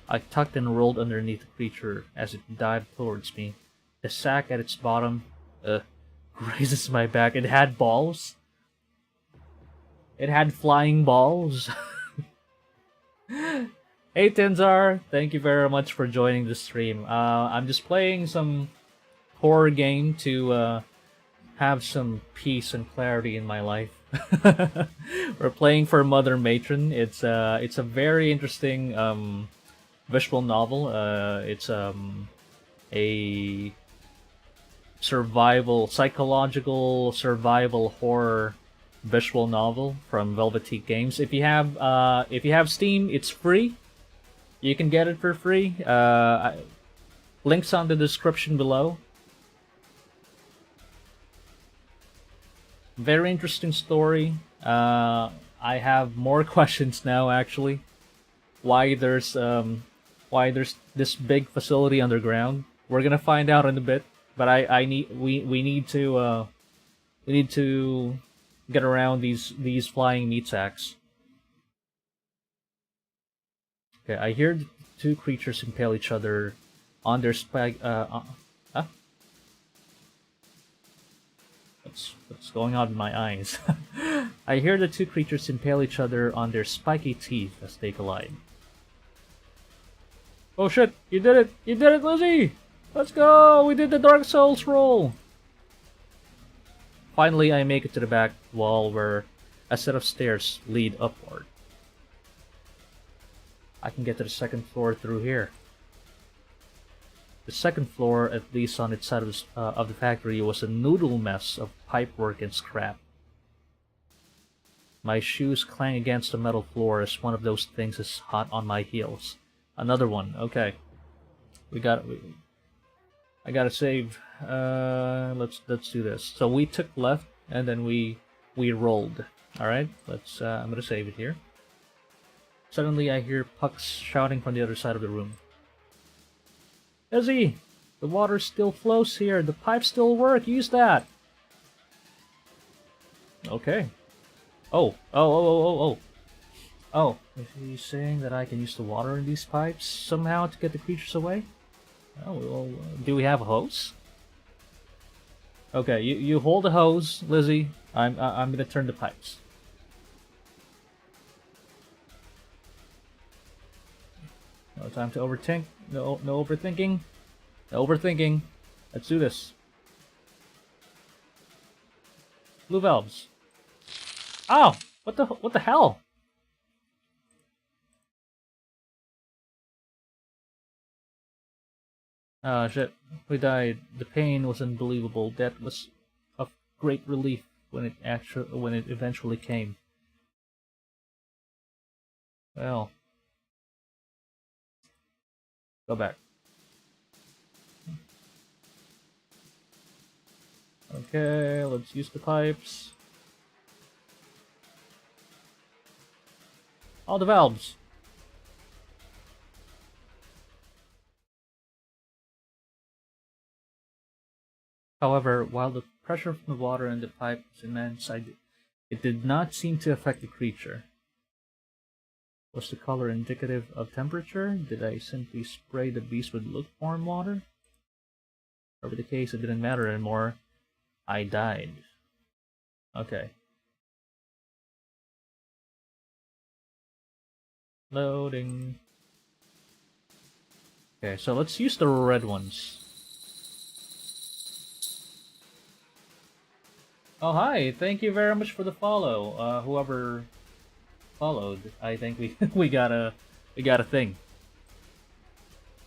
I tucked and rolled underneath the creature as it dived towards me. The sack at its bottom, grazes my back. It had balls. It had flying balls. Hey Tenzar, thank you very much for joining the stream. I'm just playing some horror game to have some peace and clarity in my life. We're playing For Mother Matron. It's a very interesting visual novel. It's a psychological survival horror visual novel from Velvetique Games. If you have Steam, it's free. You can get it for free. Links on the description below. Very interesting story. I have more questions now, actually. Why there's this big facility underground? We're gonna find out in a bit. But we need to get around these flying meat sacks. Okay, I hear the two creatures impale each other on their spike. Huh? What's going on in my eyes? I hear the two creatures impale each other on their spiky teeth as they collide. Oh shit! You did it! You did it, Lizzy! Let's go! We did the Dark Souls roll! Finally, I make it to the back wall where a set of stairs lead upward. I can get to the second floor through here. The second floor, at least on its side of the factory, was a noodle mess of pipework and scrap. My shoes clang against the metal floor as one of those things is hot on my heels. Another one. Okay, I gotta save. Let's do this. So we took left and then we rolled. All right. I'm gonna save it here. Suddenly, I hear Pucks shouting from the other side of the room. Lizzy, the water still flows here. The pipes still work. Use that. Okay. Oh, is he saying that I can use the water in these pipes somehow to get the creatures away? Oh, well, do we have a hose? Okay, you hold the hose, Lizzy. I'm gonna turn the pipes. No time to overthink. No overthinking. No overthinking. Let's do this. Blue valves. Oh, what the hell? Ah, shit. We died. The pain was unbelievable. That was a great relief when it eventually came. Well, go back. Okay, let's use the pipes. All the valves. However, while the pressure from the water in the pipe was immense, it did not seem to affect the creature. Was the color indicative of temperature? Did I simply spray the beast with lukewarm water? Whatever the case, it didn't matter anymore. I died. Okay. Loading. Okay, so let's use the red ones. Oh, hi. Thank you very much for the follow. Whoever followed, I think we we got a thing.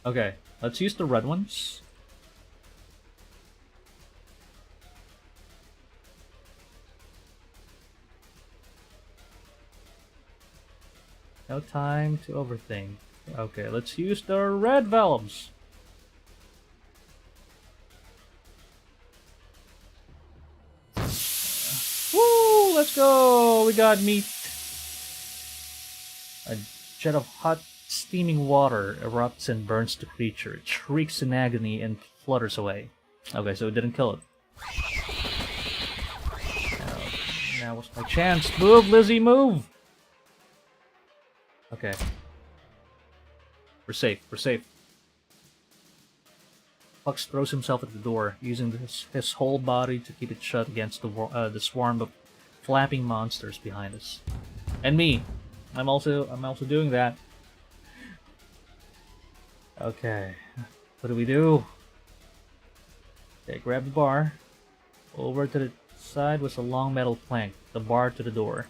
Okay, let's use the red ones. No time to overthink. Okay, let's use the red valves. Woo! Let's go! We got meat. A jet of hot, steaming water erupts and burns the creature. It shrieks in agony and flutters away. Okay, so it didn't kill it. Now was my chance. Move, Lizzy, move! Okay. We're safe, we're safe. Pucks throws himself at the door, using his whole body to keep it shut against the swarm of flapping monsters behind us. And me. I'm also doing that. Okay. What do we do? Okay, grab the bar. Over to the side was a long metal plank, the bar to the door.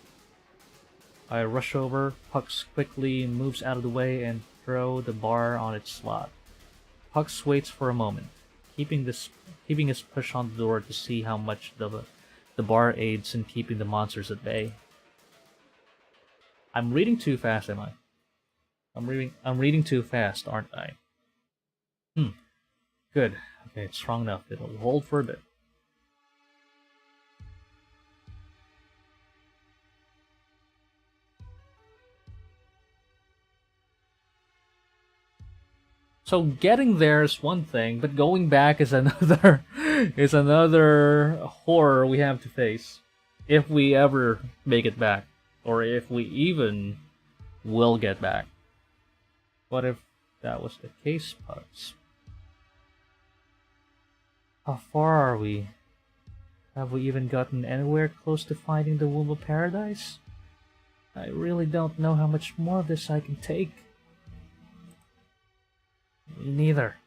I rush over, Pucks quickly moves out of the way and throw the bar on its slot. Pucks waits for a moment, keeping his push on the door to see how much the bar aids in keeping the monsters at bay. I'm reading too fast, am I? I'm reading too fast, aren't I? Good. Okay, it's strong enough. It'll hold for a bit. So getting there is one thing, but going back is another is another horror we have to face. If we ever make it back. Or if we even will get back. What if that was the case, Pucks? How far are we? Have we even gotten anywhere close to finding the Womb of Paradise? I really don't know how much more of this I can take. Me neither.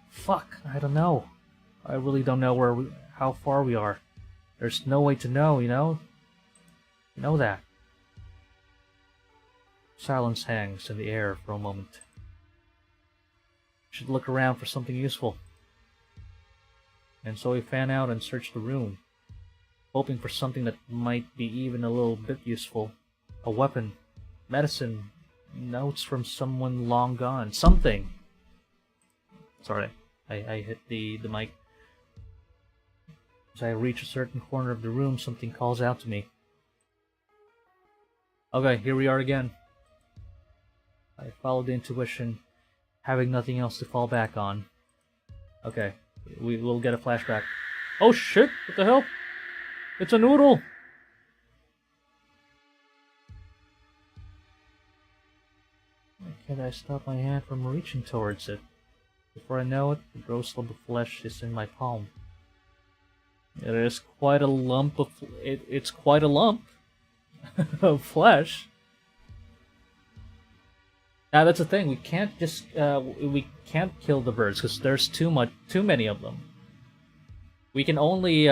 Fuck, I don't know. I really don't know how far we are. There's no way to know, you know? You know that. Silence hangs in the air for a moment. Should look around for something useful. And so we fan out and search the room, hoping for something that might be even a little bit useful. A weapon, medicine, notes from someone long gone, something. Sorry, I hit the mic. As I reach a certain corner of the room, something calls out to me. Okay, here we are again. I followed the intuition, having nothing else to fall back on. Okay, we will get a flashback. Oh shit, what the hell? It's a noodle! Why can't I stop my hand from reaching towards it? Before I know it, the gross lump of flesh is in my palm. It is quite a lump of... It's quite a lump of flesh. Now that's the thing. We can't just we can't kill the birds because there's too many of them. We can only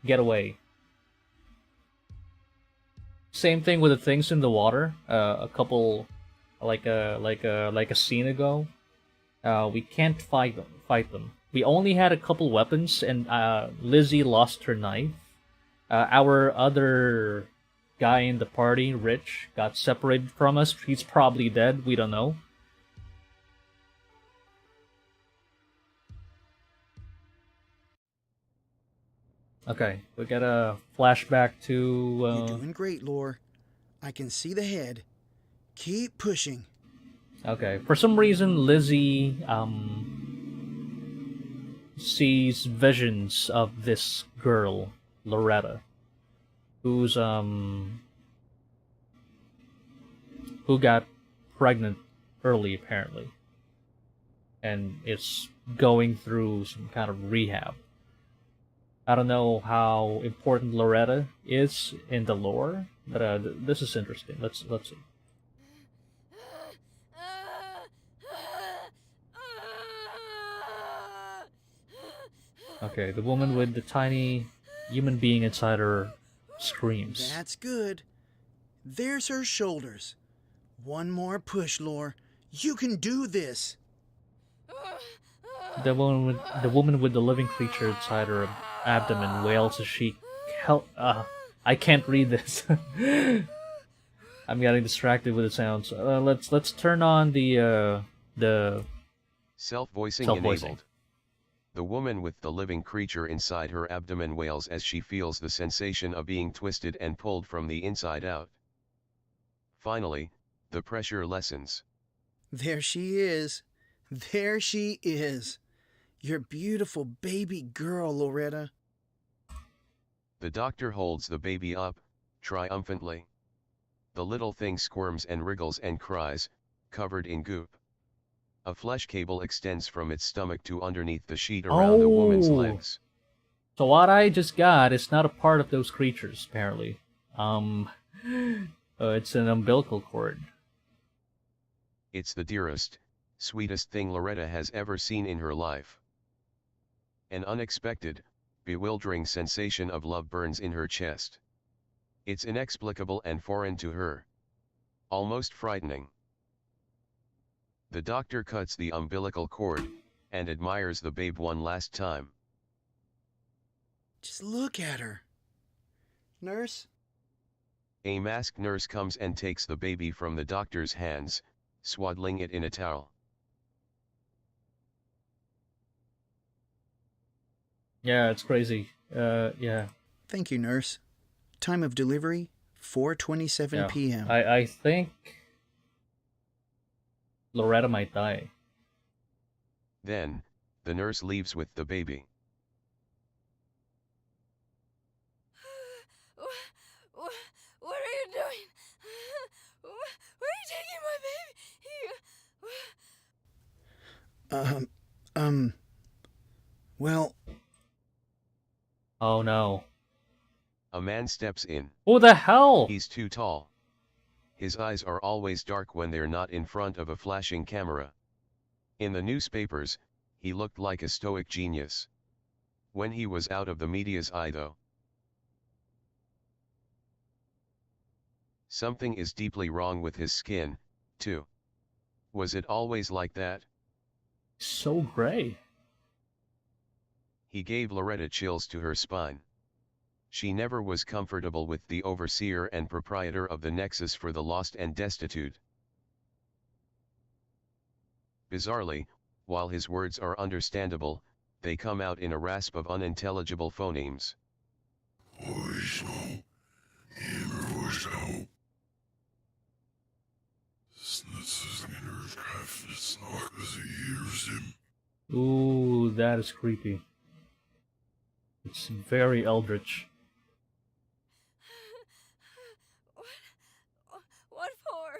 get away. Same thing with the things in the water. A couple, like a scene ago, we can't fight them. We only had a couple weapons, and Lizzy lost her knife. Our other guy in the party, Rich, got separated from us. He's probably dead. We don't know. Okay, we got a flashback to... You're doing great, Lore. I can see the head. Keep pushing. Okay, for some reason, Lizzy sees visions of this girl, Loretta, who's who got pregnant early apparently, and is going through some kind of rehab. I don't know how important Loretta is in the lore, but this is interesting. Let's see. Okay, the woman with the tiny human being inside her screams. That's good. There's her shoulders. One more push, Lore. You can do this. The woman with the living creature inside her abdomen wails as she I can't read this. I'm getting distracted with the sounds. Let's turn on the Self-voicing Self-voicing. enabled. The woman with the living creature inside her abdomen wails as she feels the sensation of being twisted and pulled from the inside out. Finally, the pressure lessens. There she is. There she is. Your beautiful baby girl, Loretta. The doctor holds the baby up, triumphantly. The little thing squirms and wriggles and cries, covered in goop. A flesh cable extends from its stomach to underneath the sheet around the woman's Oh. legs. So what I just got is not a part of those creatures, apparently. It's an umbilical cord. It's the dearest, sweetest thing Loretta has ever seen in her life. An unexpected, bewildering sensation of love burns in her chest. It's inexplicable and foreign to her. Almost frightening. The doctor cuts the umbilical cord, and admires the babe one last time. Just look at her. Nurse? A masked nurse comes and takes the baby from the doctor's hands, swaddling it in a towel. Yeah, it's crazy. Yeah. Thank you, nurse. Time of delivery, 4:27 Yeah. p.m. I think Loretta might die. Then, the nurse leaves with the baby. What are you doing? Where are you taking my baby? Well, Oh no. A man steps in. Who the hell? He's too tall. His eyes are always dark when they're not in front of a flashing camera. In the newspapers, he looked like a stoic genius. When he was out of the media's eye though. Something is deeply wrong with his skin, too. Was it always like that? So gray. He gave Loretta chills to her spine. She never was comfortable with the overseer and proprietor of the Nexus for the Lost and Destitute. Bizarrely, while his words are understandable, they come out in a rasp of unintelligible phonemes. Ooh, that is creepy. It's very eldritch. What for?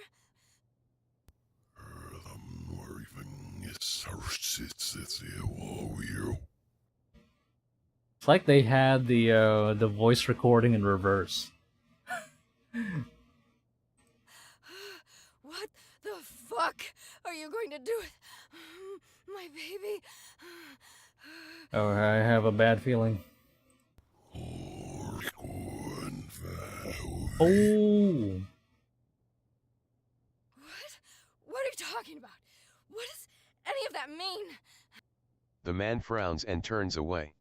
It's like they had the voice recording in reverse. What the fuck are you going to do with my baby? Oh, I have a bad feeling. Oh, What are you talking about? What does any of that mean? The man frowns and turns away.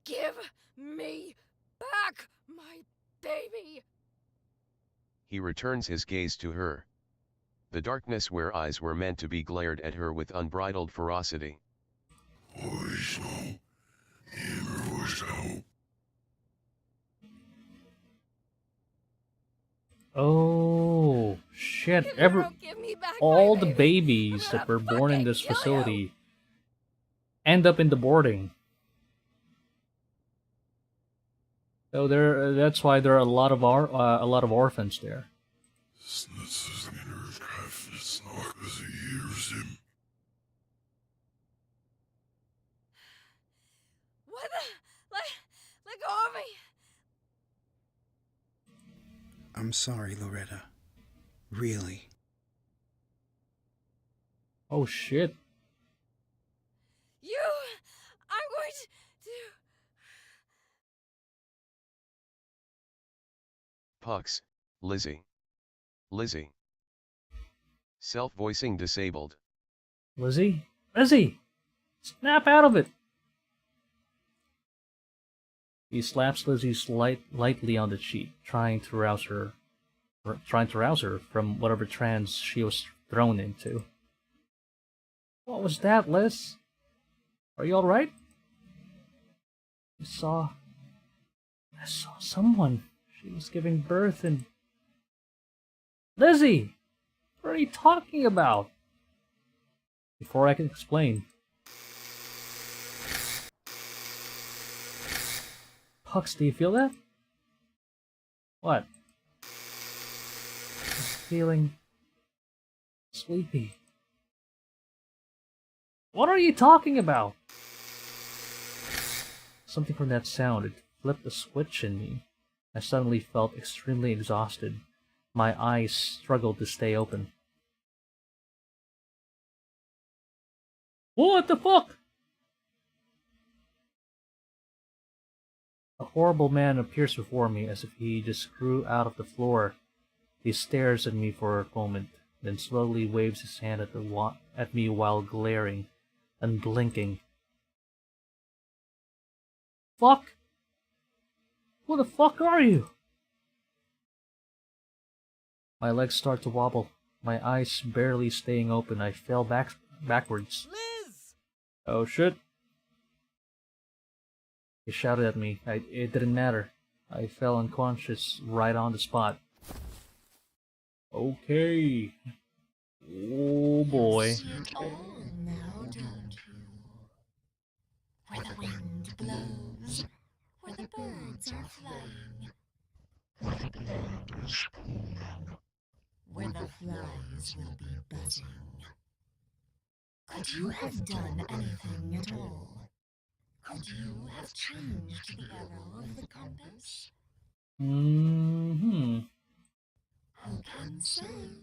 Give me back my baby! He returns his gaze to her. The darkness where eyes were meant to be glared at her with unbridled ferocity. oh, shit! If you don't give me back All my the baby, babies I'm that gonna were born in fucking this kill you. facility end up in the boarding. So that's why there are a lot of orphans there. What the? Let go of me! I'm sorry, Loretta. Really. Oh shit. You are going to... Pucks, Lizzy. Lizzy. Self-voicing disabled. Lizzy? Lizzy! Snap out of it! He slaps Lizzy lightly on the cheek, trying to rouse her from whatever trance she was thrown into. What was that, Liz? Are you alright? I saw someone. She was giving birth and... Lizzy! What are you talking about? Before I can explain... Pucks, do you feel that? What? I'm feeling... sleepy. What are you talking about? Something from that sound, it flipped a switch in me. I suddenly felt extremely exhausted. My eyes struggled to stay open. What the fuck? A horrible man appears before me as if he just grew out of the floor. He stares at me for a moment, then slowly waves his hand at me while glaring and blinking. Fuck? Who the fuck are you? My legs start to wobble. My eyes barely staying open. I fell backwards. Liz! Oh shit. He shouted at me. It didn't matter. I fell unconscious right on the spot. Okay. Oh boy. You see it all now, don't you? Where the wind blows, where the birds are flying, where the blood is pooling, where the flies will be buzzing. Could you have done anything at all? Could you have changed the arrow of the compass? Mm-hmm. Who can say?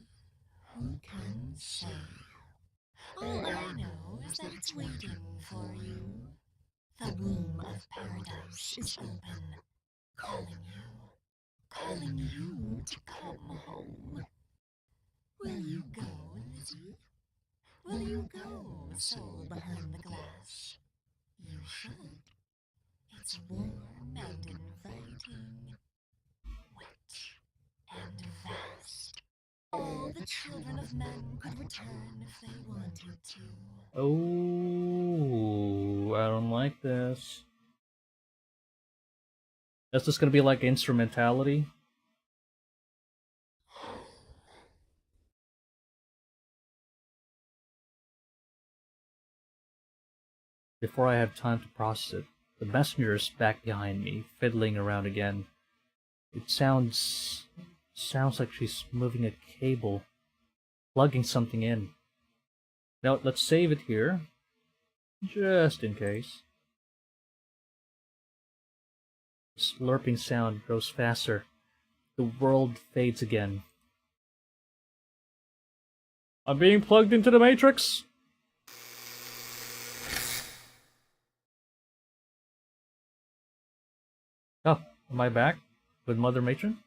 Who can say? All I know is that it's waiting for you. The womb of paradise is open, calling you to come home. Will you go, Lizzy? Will you go, soul behind the glass? You should. It's warm and inviting, wet and vast. All the children of men could return if they wanted to. Oh, I don't like this. That's just gonna be like instrumentality. Before I have time to process it, the messenger is back behind me, fiddling around again. It sounds like she's moving a cable, plugging something in. Now let's save it here, just in case. The slurping sound grows faster. The world fades again. I'm being plugged into the Matrix! Oh, am I back with Mother Matron?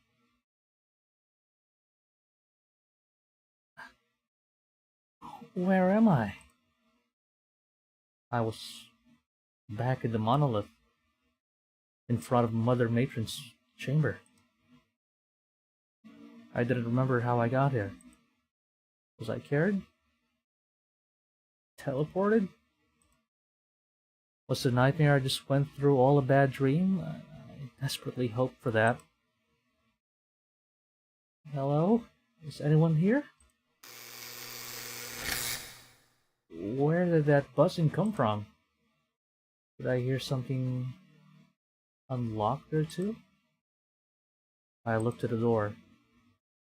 Where am I? I was back in the monolith, in front of Mother Matron's chamber. I didn't remember how I got here. Was I carried? Teleported? Was the nightmare I just went through all a bad dream? I desperately hoped for that. Hello? Is anyone here? Where did that buzzing come from? Did I hear something unlocked there too? I looked at the door.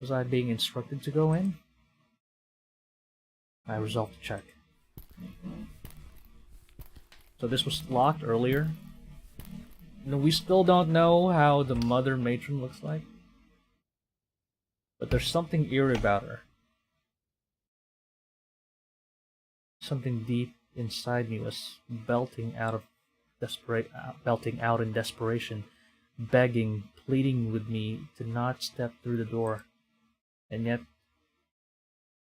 Was I being instructed to go in? I resolved to check. So this was locked earlier. No, we still don't know how the Mother Matron looks like. But there's something eerie about her. Something deep inside me was belting out in desperation, begging, pleading with me to not step through the door. And yet,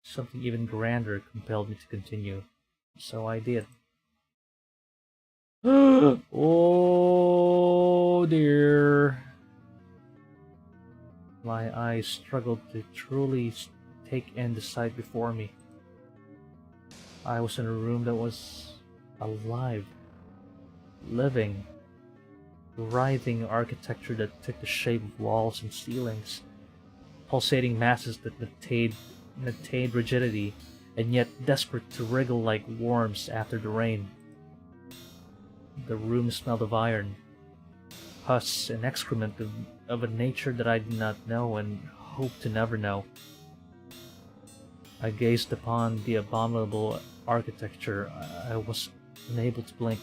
something even grander compelled me to continue. So I did. Oh dear. My eyes struggled to truly take in the sight before me. I was in a room that was alive, living, writhing architecture that took the shape of walls and ceilings, pulsating masses that maintained rigidity, and yet desperate to wriggle like worms after the rain. The room smelled of iron, pus, and excrement of a nature that I did not know and hoped to never know. I gazed upon the abominable architecture. I was unable to blink.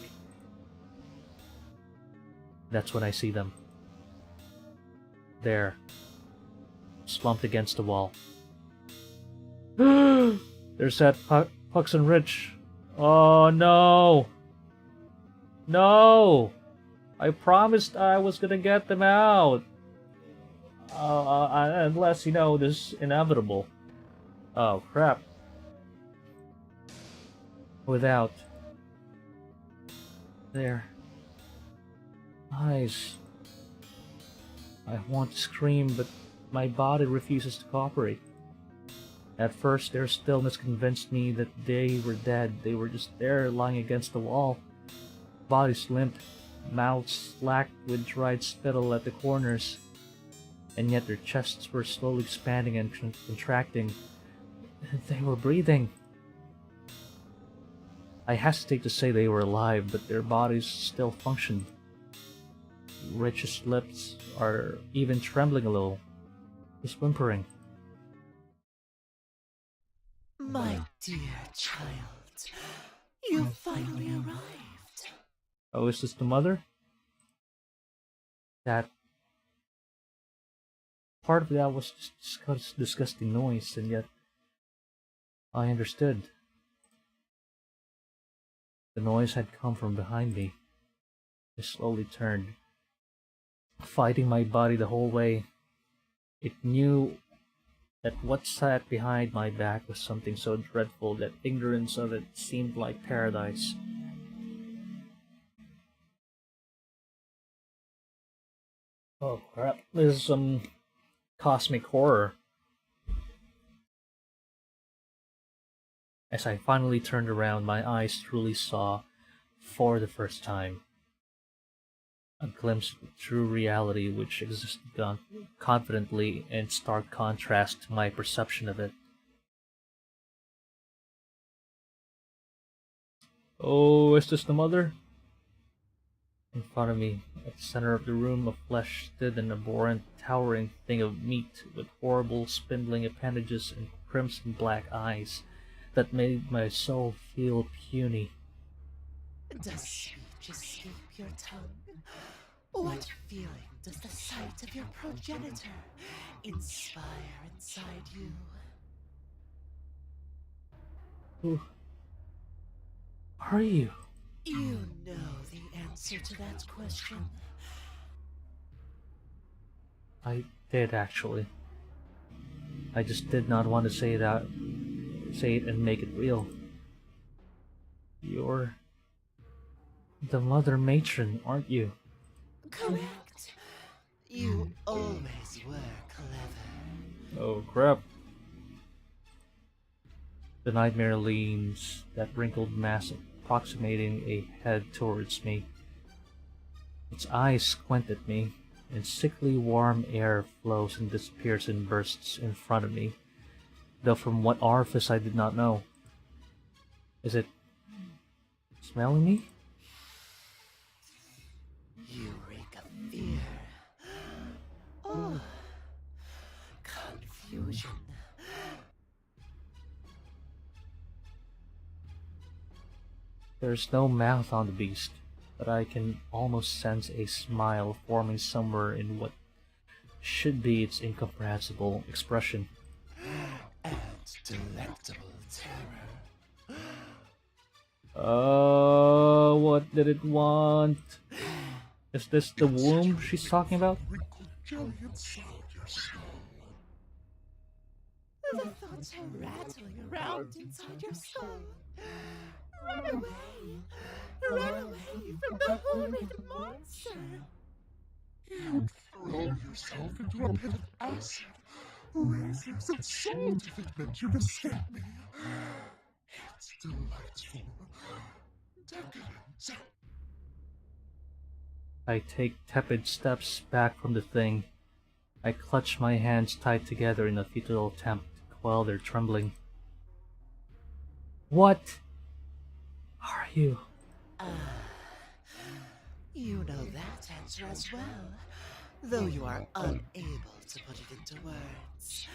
That's when I see them. There, slumped against the wall. There's that Pucks and Rich. Oh no! No! I promised I was gonna get them out. Unless, this is inevitable. Oh, crap. Without their eyes. I want to scream, but my body refuses to cooperate. At first, their stillness convinced me that they were dead. They were just there, lying against the wall. Bodies limp, mouths slacked with dried spittle at the corners. And yet their chests were slowly expanding and contracting. They were breathing. I hesitate to say they were alive, but their bodies still functioned. Rich's lips are even trembling a little. He's whimpering. My dear child, you finally arrived. Oh, is this the mother? That part of that was just disgusting noise, and yet I understood. The noise had come from behind me. I slowly turned, fighting my body the whole way. It knew that what sat behind my back was something so dreadful that ignorance of it seemed like paradise. Oh crap, this is some cosmic horror. As I finally turned around, my eyes truly saw, for the first time, a glimpse of true reality which existed confidently in stark contrast to my perception of it. Oh, is this the mother? In front of me, at the center of the room of flesh, stood an abhorrent, towering thing of meat with horrible, spindling appendages and crimson black eyes that made my soul feel puny. Does speech escape your tongue? What feeling does the sight of your progenitor inspire inside you? Who are you? You know the answer to that question. I did, actually. I just did not want to say it and make it real. You're the mother matron, aren't you? Correct. You always were clever. Oh crap. The nightmare leans, that wrinkled mass approximating a head towards me. Its eyes squint at me, and sickly warm air flows and disappears in bursts in front of me, though from what orifice I did not know. Is it smelling me? You reek of fear. Oh, confusion. There's no mouth on the beast, but I can almost sense a smile forming somewhere in what should be its incomprehensible expression. And delectable terror. What did it want? Is this the womb she's talking about? Wrinkled jelly inside your skull. The thoughts are rattling around inside your skull. Run away! Run away from the horrid monster! You'd throw yourself into a pit of acid, raisins, and salt if it meant you'd escape me. It's delightful. Decadent. I take tepid steps back from the thing. I clutch my hands tight together in a futile attempt to quell their trembling. What are you? You know that answer as well, though you are unable to put it into words.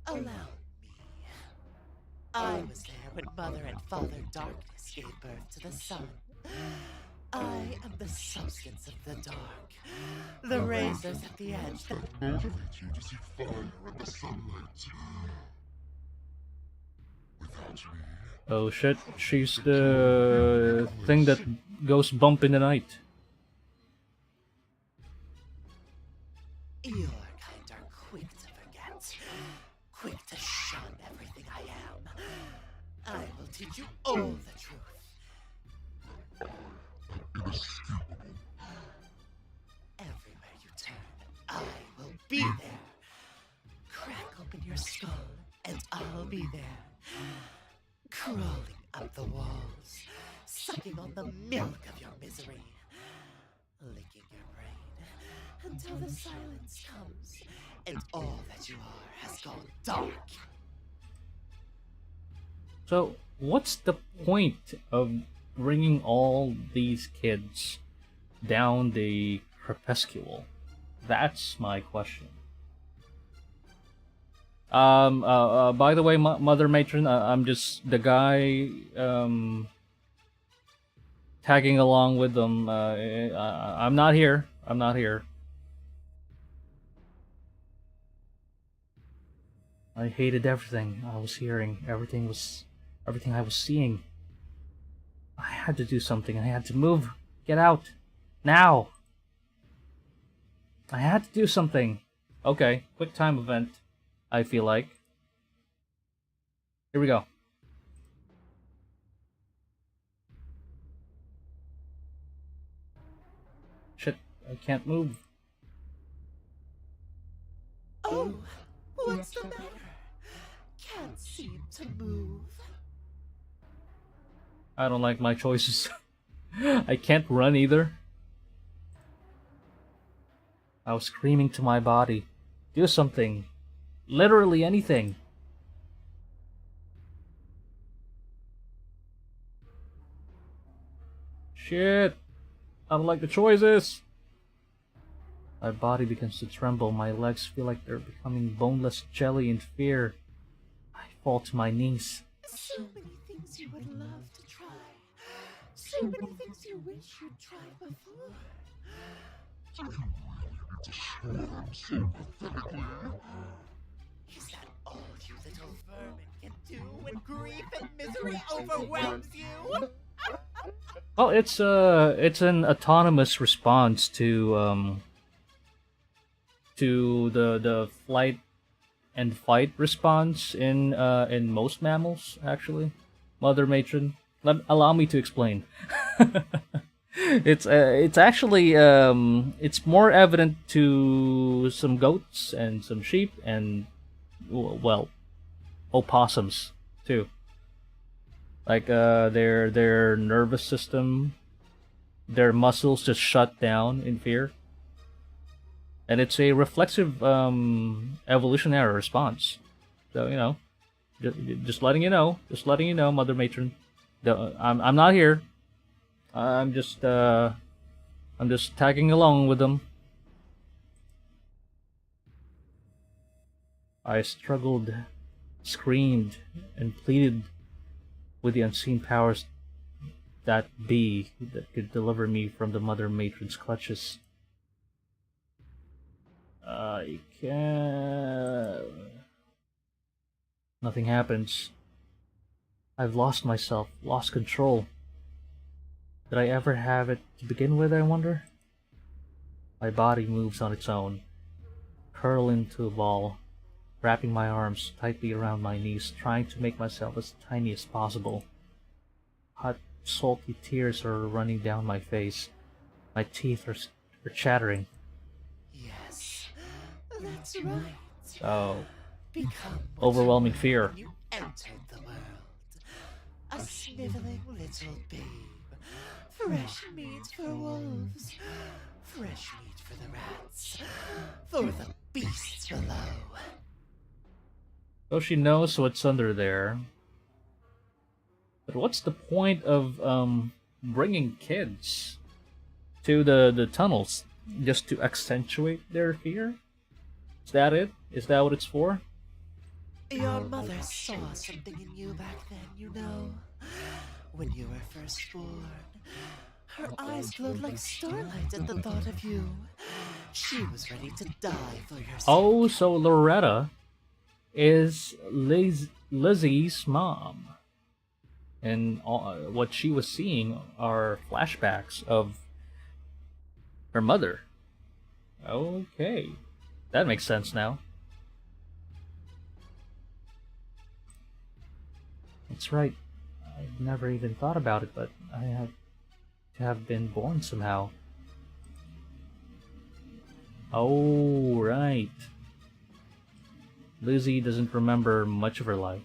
Allow me. I was there when Mother and Father Darkness gave birth to the sun. I am the substance of the dark, the razors at the edge that Motivate you to see fire in the sunlight. Without me, Oh shit, she's the thing that goes bump in the night. your kind are quick to forget, quick to shun everything I am. I will teach you all the truth. inescapable. Everywhere you turn, I will be there. Crack open your skull, and I'll be there. Crawling up the walls, sucking on the milk of your misery. Licking your brain until the silence comes, and all that you are has gone dark. So, what's the point of bringing all these kids down the Crepuscule? That's my question. By the way, Mother Matron, I'm just the guy, tagging along with them. I'm not here. I'm not here. I hated everything I was hearing. Everything I was seeing. I had to do something. I had to move. Get out. Now. I had to do something. Okay, quick time event, I feel like. Here we go. Shit, I can't move. Oh, what's the matter? Can't seem to move. I don't like my choices. I can't run either. I was screaming to my body, do something. Literally anything. Shit. I don't like the choices. My body begins to tremble. My legs feel like they're becoming boneless jelly in fear. I fall to my knees. So many things you would love to try. So many things you wish you'd tried before. Do you really need to show them so pathetically? Is that all you little vermin can do when grief and misery overwhelms you? Well, it's an autonomous response to the flight and fight response in most mammals, actually. Mother Matron, allow me to explain. It's actually it's more evident to some goats and some sheep and, well, opossums too. Like their nervous system, their muscles just shut down in fear, and it's a reflexive evolutionary response. So, you know, just letting you know, Mother Matron. I'm not here. I'm just tagging along with them. I struggled, screamed, and pleaded with the unseen powers that be that could deliver me from the Mother Matron's clutches. I can't. Nothing happens. I've lost myself, lost control. Did I ever have it to begin with, I wonder? My body moves on its own, curl into a ball, wrapping my arms tightly around my knees, trying to make myself as tiny as possible. Hot, salty tears are running down my face. My teeth are chattering. Yes, that's right. Oh, Become what overwhelming you were fear. when you entered the world. A sniveling little babe. Fresh meat for wolves. Fresh meat for the rats. For the beasts below. So she knows what's under there. But what's the point of bringing kids to the tunnels? Just to accentuate their fear? Is that it? Is that what it's for? Your mother saw something in you back then, you know. When you were first born, her eyes glowed like starlight at the thought of you. She was ready to die for your sake. Oh, so Loretta is Lizzy's mom. And what she was seeing are flashbacks of her mother. Okay. That makes sense now. That's right. I've never even thought about it, but I had to have been born somehow. Oh, right. Lizzy doesn't remember much of her life.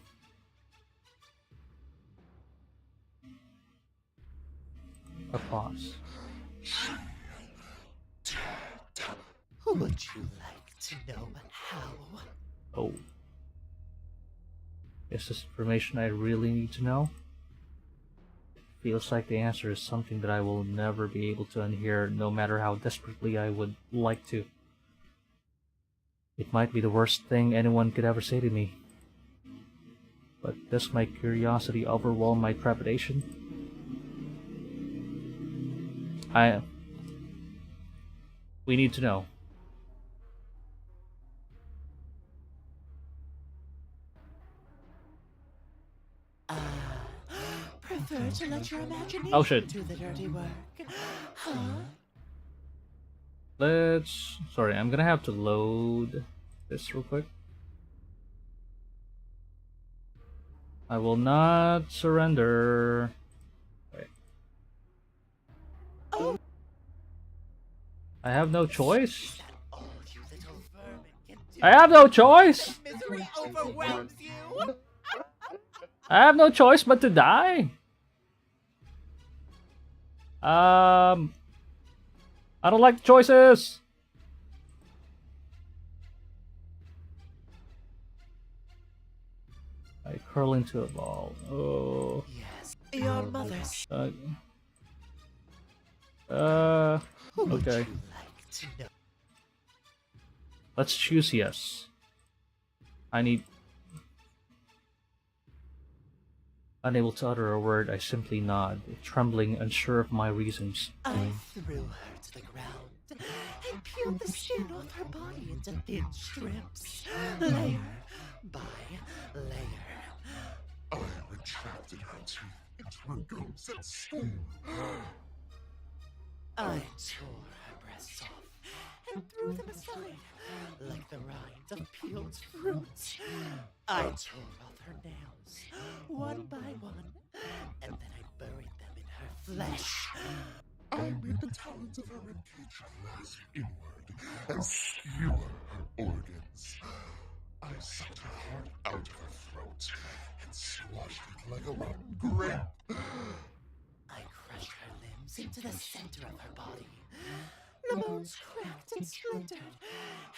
A pause. Would you like to know how? Oh. Is this information I really need to know? Feels like the answer is something that I will never be able to unhear, no matter how desperately I would like to. It might be the worst thing anyone could ever say to me. But does my curiosity overwhelm my trepidation? We need to know. Prefer to let your imagination Oh, shit. do the dirty work. Huh? Sorry, I'm gonna have to load this real quick. I will not surrender. Wait. Oh. I have no choice. That all you little vermin can do. I have no choice. Misery overwhelms you. I have no choice but to die. I don't like the choices. I curl into a ball. Oh. Yes. Your mother's. Okay. Would you like to know? Let's choose yes. Unable to utter a word, I simply nod, trembling, unsure of my reasons. I threw her to the ground and peeled the skin off her body into thin strips, layer by layer. I retracted her teeth into a ghost and stone. I tore her breasts off and threw them aside like the rind of peeled fruit. I tore off her nails one by one, and then I buried them in her flesh. I made the talons of her ribcage rise inward and skewer her organs. I sucked her heart out of her throat and squashed it like a rotten grape. I crushed her limbs into the center of her body. The bones cracked and splintered,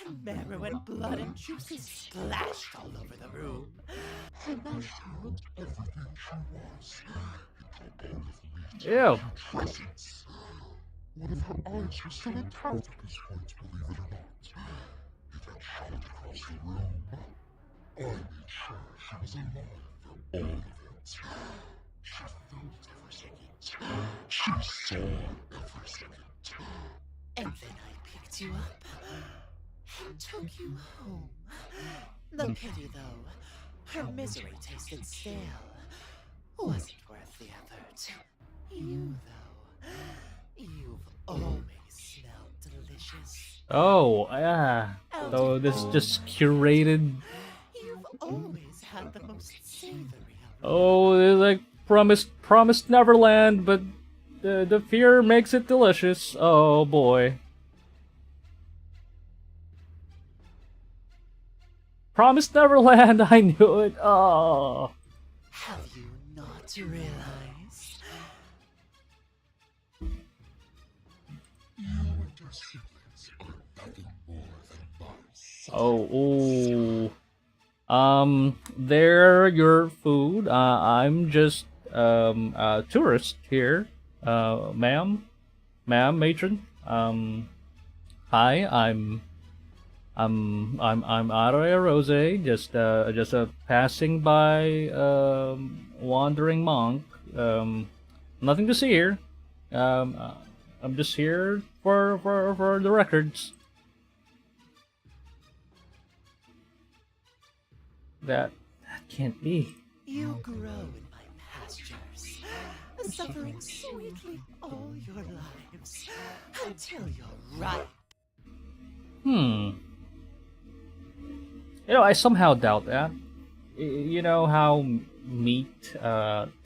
and marrow and blood and juices splashed all over the room. And I turned everything she was into a bowl of meat Ew. and putrescence. One of her eyes was still intact at this point, believe it or not. It had shot across the room. I made sure she was alive for all of it. She felt every second. She saw every second. And then I picked you up and and took you home. The pity, though, her misery tasted stale. Wasn't worth the effort. You, though, you've always smelled delicious. Oh, yeah. Out So of this all just my curated. You've always had the most savory aroma. Oh, they're like promised Neverland, but the fear makes it delicious. Oh boy. Promised Neverland, I knew it. Oh. Have you not realized? Oh, ooh. They're your food. I'm just a tourist here. Ma'am, matron. Hi, I'm Araya Rosei, just a passing by wandering monk. Nothing to see here. I'm just here for the records. That can't be. You grow in my pastures, suffering sweetly all your lives, until you're ripe. You know, I somehow doubt that. You know how meat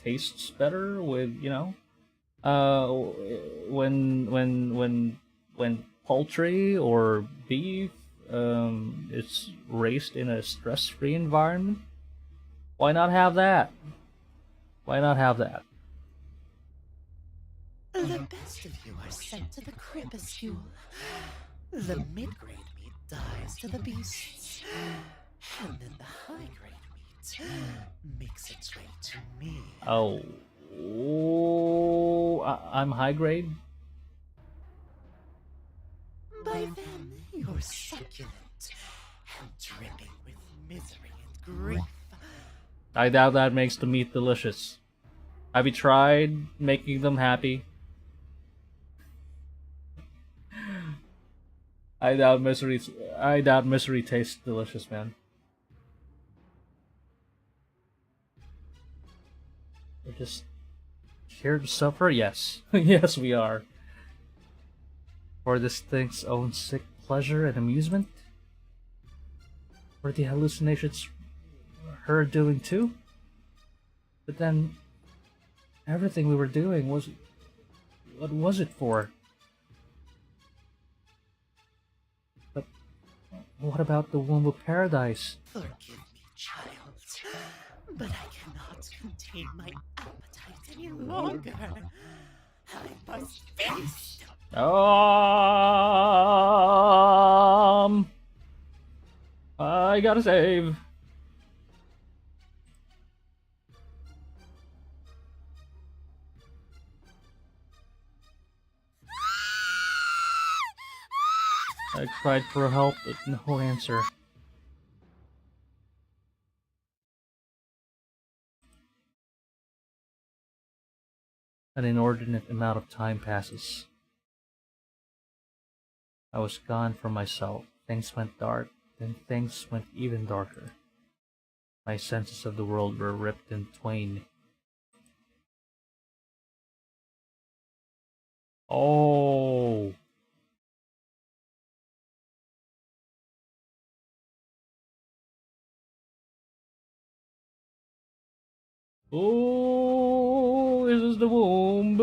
tastes better with, you know, when poultry or beef is raised in a stress-free environment. Why not have that? Why not have that? The best of you are sent to the Crepuscule. The mid-grade meat dies to the beasts, and then the high-grade meat makes its way to me. Oh, I'm high grade. By then, you're succulent and dripping with misery and grief. I doubt that makes the meat delicious. Have you tried making them happy? I doubt misery tastes delicious, man. We're just here to suffer? Yes. Yes, we are. For this thing's own sick pleasure and amusement? Were the hallucinations her doing too? But then, everything we were doing was... What was it for? But what about the womb of paradise? Forgive me, child, but I cannot contain my appetite any longer. I must feast. I gotta save. I cried for help, but no answer. An inordinate amount of time passes. I was gone from myself. Things went dark, then things went even darker. My senses of the world were ripped in twain. Oh! Oh, this is the womb.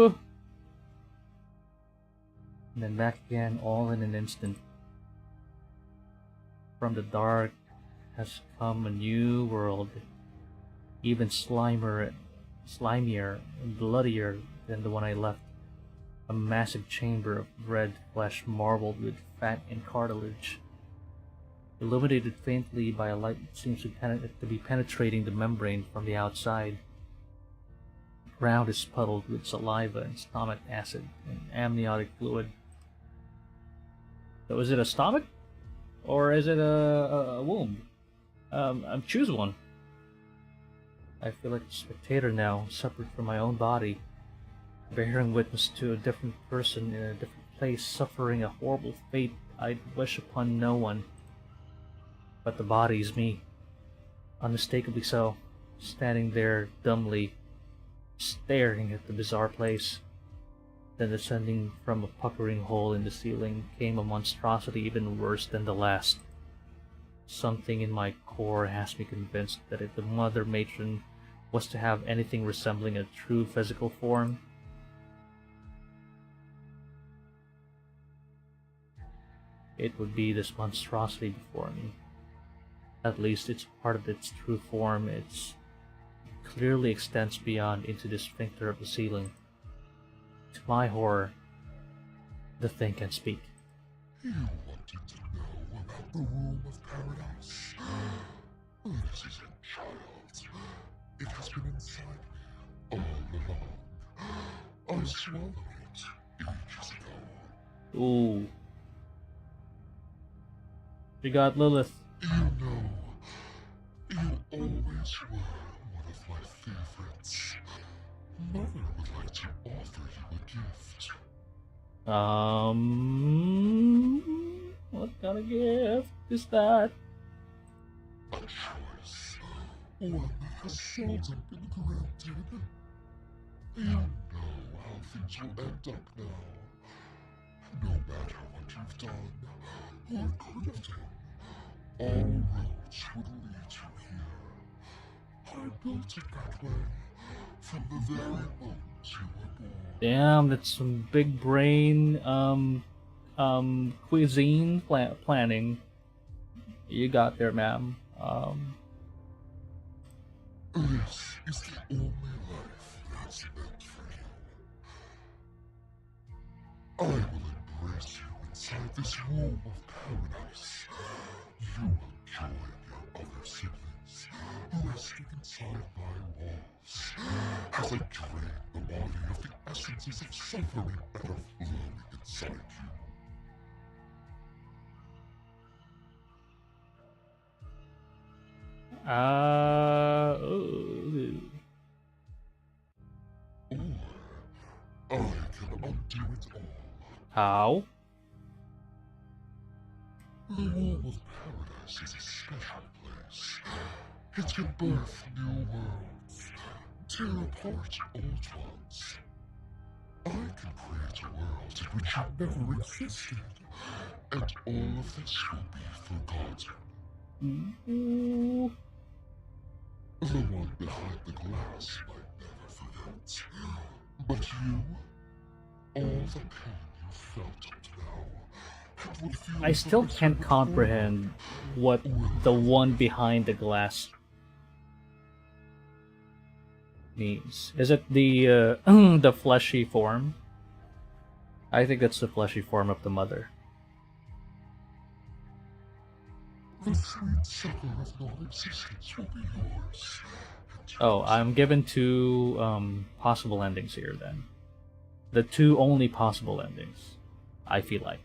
And then back again, all in an instant. From the dark has come a new world, even slimier and bloodier than the one I left. A massive chamber of red flesh marbled with fat and cartilage, illuminated faintly by a light that seems to be penetrating the membrane from the outside. The ground is puddled with saliva and stomach acid and amniotic fluid. So is it a stomach? Or is it a womb? Choose one. I feel like a spectator now, separate from my own body, bearing witness to a different person in a different place, suffering a horrible fate I'd wish upon no one. but the body is me. Unmistakably so, standing there dumbly, staring at the bizarre place. Then descending from a puckering hole in the ceiling came a monstrosity even worse than the last. Something in my core has me convinced that if the Mother Matron was to have anything resembling a true physical form, it would be this monstrosity before me. At least it's part of its true form. It clearly extends beyond into the sphincter of the ceiling. To my horror, the thing can speak. You wanted to know about the womb of paradise? This isn't child. It has been inside me all along. I swallowed it ages ago. Ooh. We got Lilith. You know, you always were one of my favorites. Mother would like to offer you a gift. What kind of gift is that? A choice. One that has seldom been granted. You know how things will end up now. No matter what you've done, or could have done, all roads would lead you here. I built it that way, from the very moment you were born. Damn, that's some big brain cuisine planning you got there, ma'am. This is the only life that's meant for you. I will embrace you inside this womb of paradise. You will join your other siblings, resting inside my walls, as I drain the body of the essences of suffering that are flowing inside you. Ooh. Or I can undo it all. How? The womb of paradise is a special place. It can birth new worlds, tear apart old ones. I can create a world in which you never existed, and all of this will be forgotten. Ooh. The one behind the glass might never forget, but you, all the pain you felt up to now, and would feel I still for can't eternity comprehend what the one behind the glass means. Is it the the fleshy form? I think that's the fleshy form of the mother. The sweet sucker of non-existence will be yours. Oh, I'm given two possible endings here then. The two only possible endings, I feel like.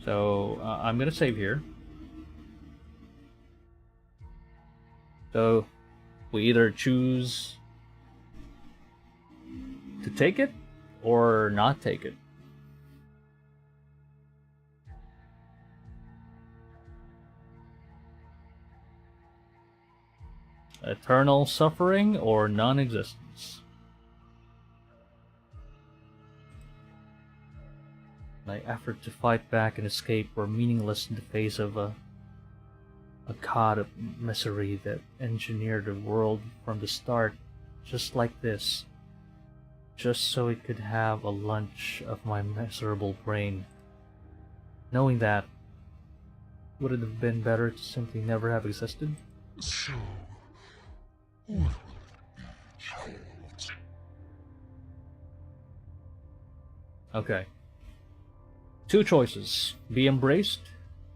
So I'm gonna save here. So we either choose to take it or not take it. Eternal suffering or non-existence. My effort to fight back and escape were meaningless in the face of a god of misery that engineered the world from the start, just like this, just so it could have a lunch of my miserable brain. Knowing that, would it have been better to simply never have existed? So, what will it be, child? Okay. Two choices. Be embraced,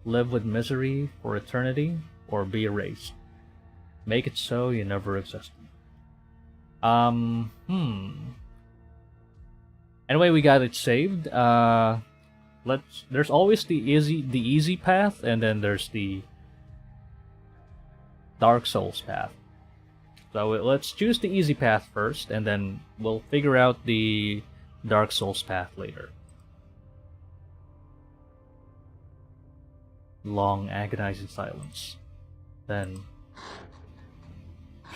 live with misery for eternity, or be erased. Make it so you never existed. Anyway, we got it saved. There's always the easy path, and then there's the Dark Souls path. So let's choose the easy path first, and then we'll figure out the Dark Souls path later. Long, agonizing silence. Then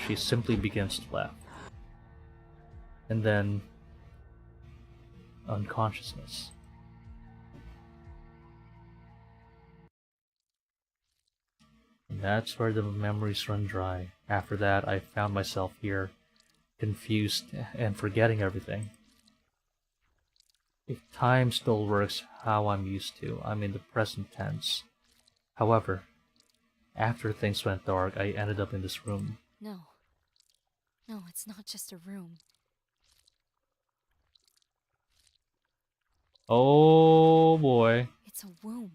she simply begins to laugh. And then unconsciousness. And that's where the memories run dry. After that, I found myself here, confused and forgetting everything. If time still works how I'm used to, I'm in the present tense. However, after things went dark, I ended up in this room. No. No, it's not just a room. Oh boy. It's a womb.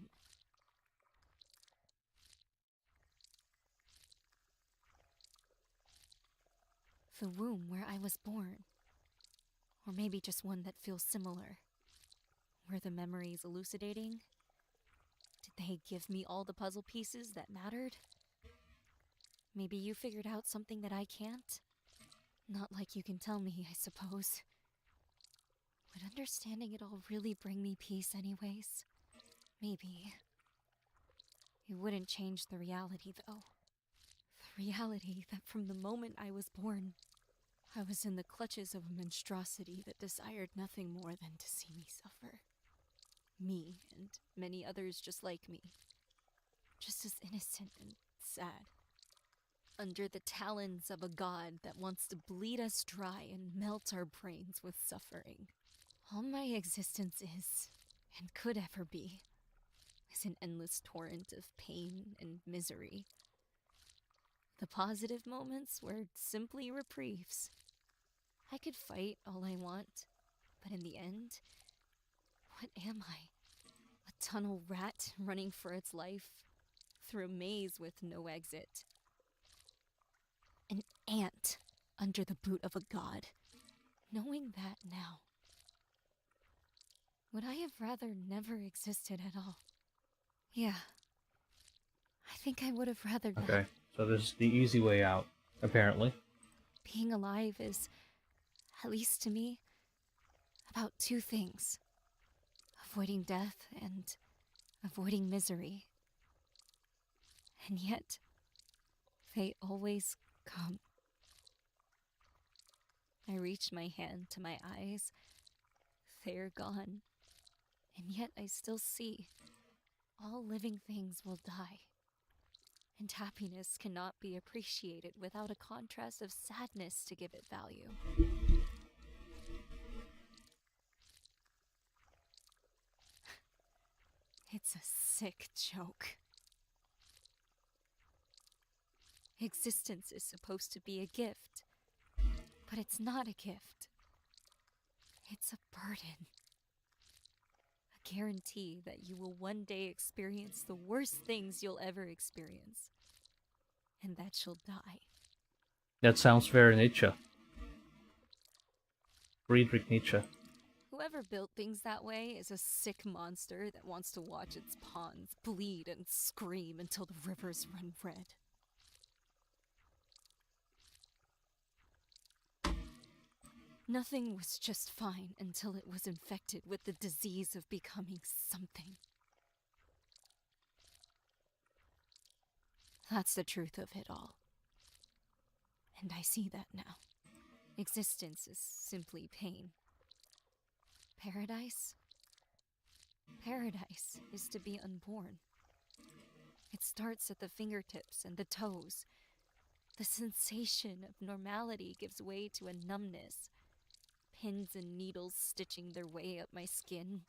The womb where I was born. Or maybe just one that feels similar. Were the memories elucidating? Did they give me all the puzzle pieces that mattered? Maybe you figured out something that I can't? Not like you can tell me, I suppose. Would understanding it all really bring me peace anyways? Maybe. It wouldn't change the reality, though. The reality that from the moment I was born, I was in the clutches of a monstrosity that desired nothing more than to see me suffer. Me and many others just like me. Just as innocent and sad. Under the talons of a god that wants to bleed us dry and melt our brains with suffering. All my existence is, and could ever be, is an endless torrent of pain and misery. The positive moments were simply reprieves. I could fight all I want, but in the end, what am I? A tunnel rat running for its life through a maze with no exit. An ant under the boot of a god. Knowing that now, would I have rather never existed at all? Yeah. I think I would have rather Okay, that. so this is the easy way out, apparently. Being alive is, at least to me, about two things. Avoiding death and avoiding misery. And yet, they always come. I reach my hand to my eyes. They're gone. And yet I still see. All living things will die. And happiness cannot be appreciated without a contrast of sadness to give it value. It's a sick joke. Existence is supposed to be a gift, but it's not a gift. It's a burden. A guarantee that you will one day experience the worst things you'll ever experience, and that you'll die. That sounds very Nietzsche. Friedrich Nietzsche. Whoever built things that way is a sick monster that wants to watch its pawns bleed and scream until the rivers run red. Nothing was just fine until it was infected with the disease of becoming something. That's the truth of it all. And I see that now. Existence is simply pain. Paradise? Paradise is to be unborn. It starts at the fingertips and the toes. The sensation of normality gives way to a numbness. Pins and needles stitching their way up my skin.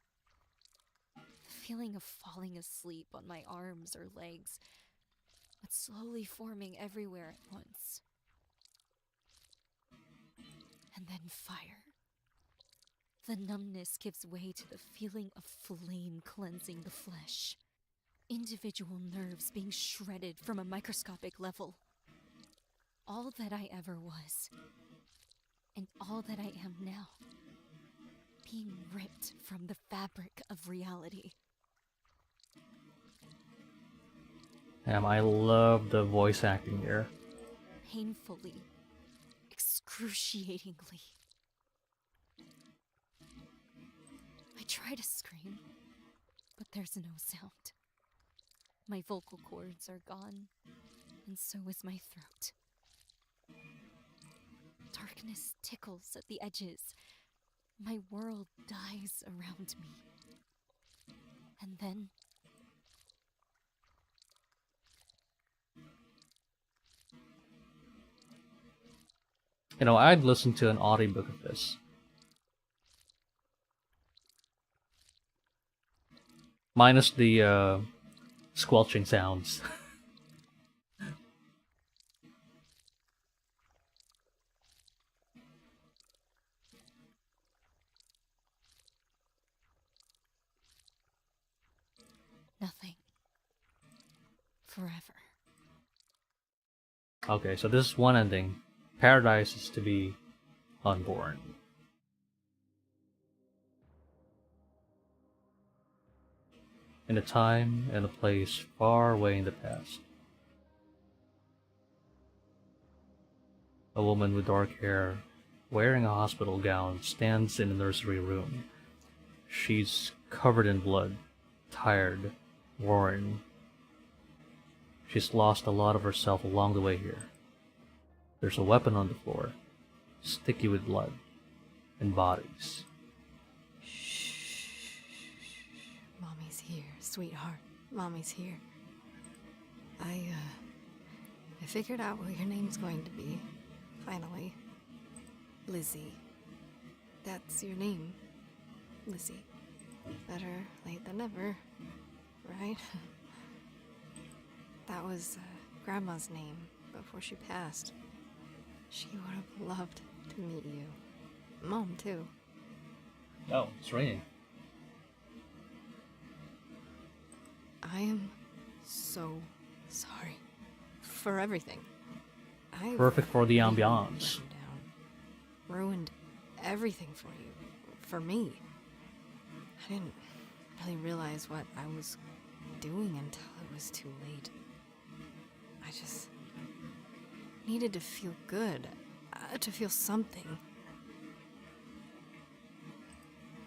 The feeling of falling asleep on my arms or legs, but slowly forming everywhere at once. And then fire. The numbness gives way to the feeling of flame cleansing the flesh. Individual nerves being shredded from a microscopic level. All that I ever was. And all that I am now, being ripped from the fabric of reality. I love the voice acting here. Painfully, excruciatingly. I try to scream, but there's no sound. My vocal cords are gone, and so is my throat. Darkness tickles at the edges. My world dies around me. And then... You know, I'd listen to an audiobook of this. Minus the squelching sounds. nothing. Forever. Okay, so this is one ending. Paradise is to be unborn. In a time and a place far away in the past. A woman with dark hair, wearing a hospital gown, stands in the nursery room. She's covered in blood, tired, worn. She's lost a lot of herself along the way here. There's a weapon on the floor, sticky with blood and bodies. Mommy's here, sweetheart. Mommy's here. I figured out what your name's going to be. Finally. Lizzy. That's your name. Lizzy. Better late than never, right? That was Grandma's name before she passed. She would have loved to meet you. Mom, too. Oh, it's raining. I am so sorry for everything. I Perfect for the really ambiance. let you down. Ruined everything for you. For me. I didn't really realize what I was doing until it was too late. I just needed to feel good. To feel something.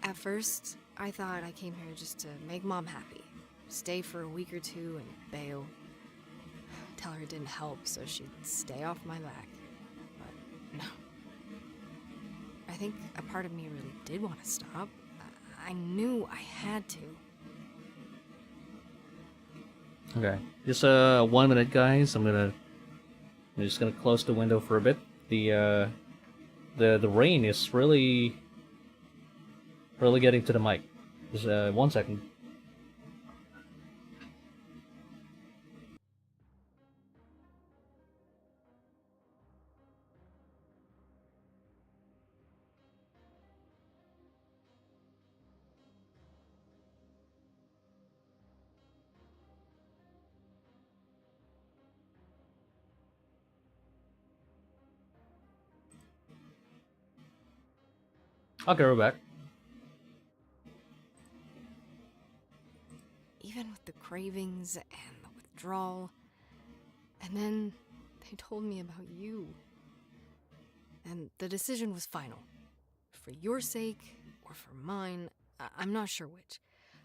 At first, I thought I came here just to make Mom happy. Stay for a week or two and bail. Tell her it didn't help, so she'd stay off my back. But no. I think a part of me really did want to stop. I knew I had to. Okay, just 1 minute, guys. I'm just gonna close the window for a bit. The rain is really getting to the mic. Just 1 second. Okay, we're back. Even with the cravings and the withdrawal. And then they told me about you. And the decision was final. For your sake, or for mine, I'm not sure which.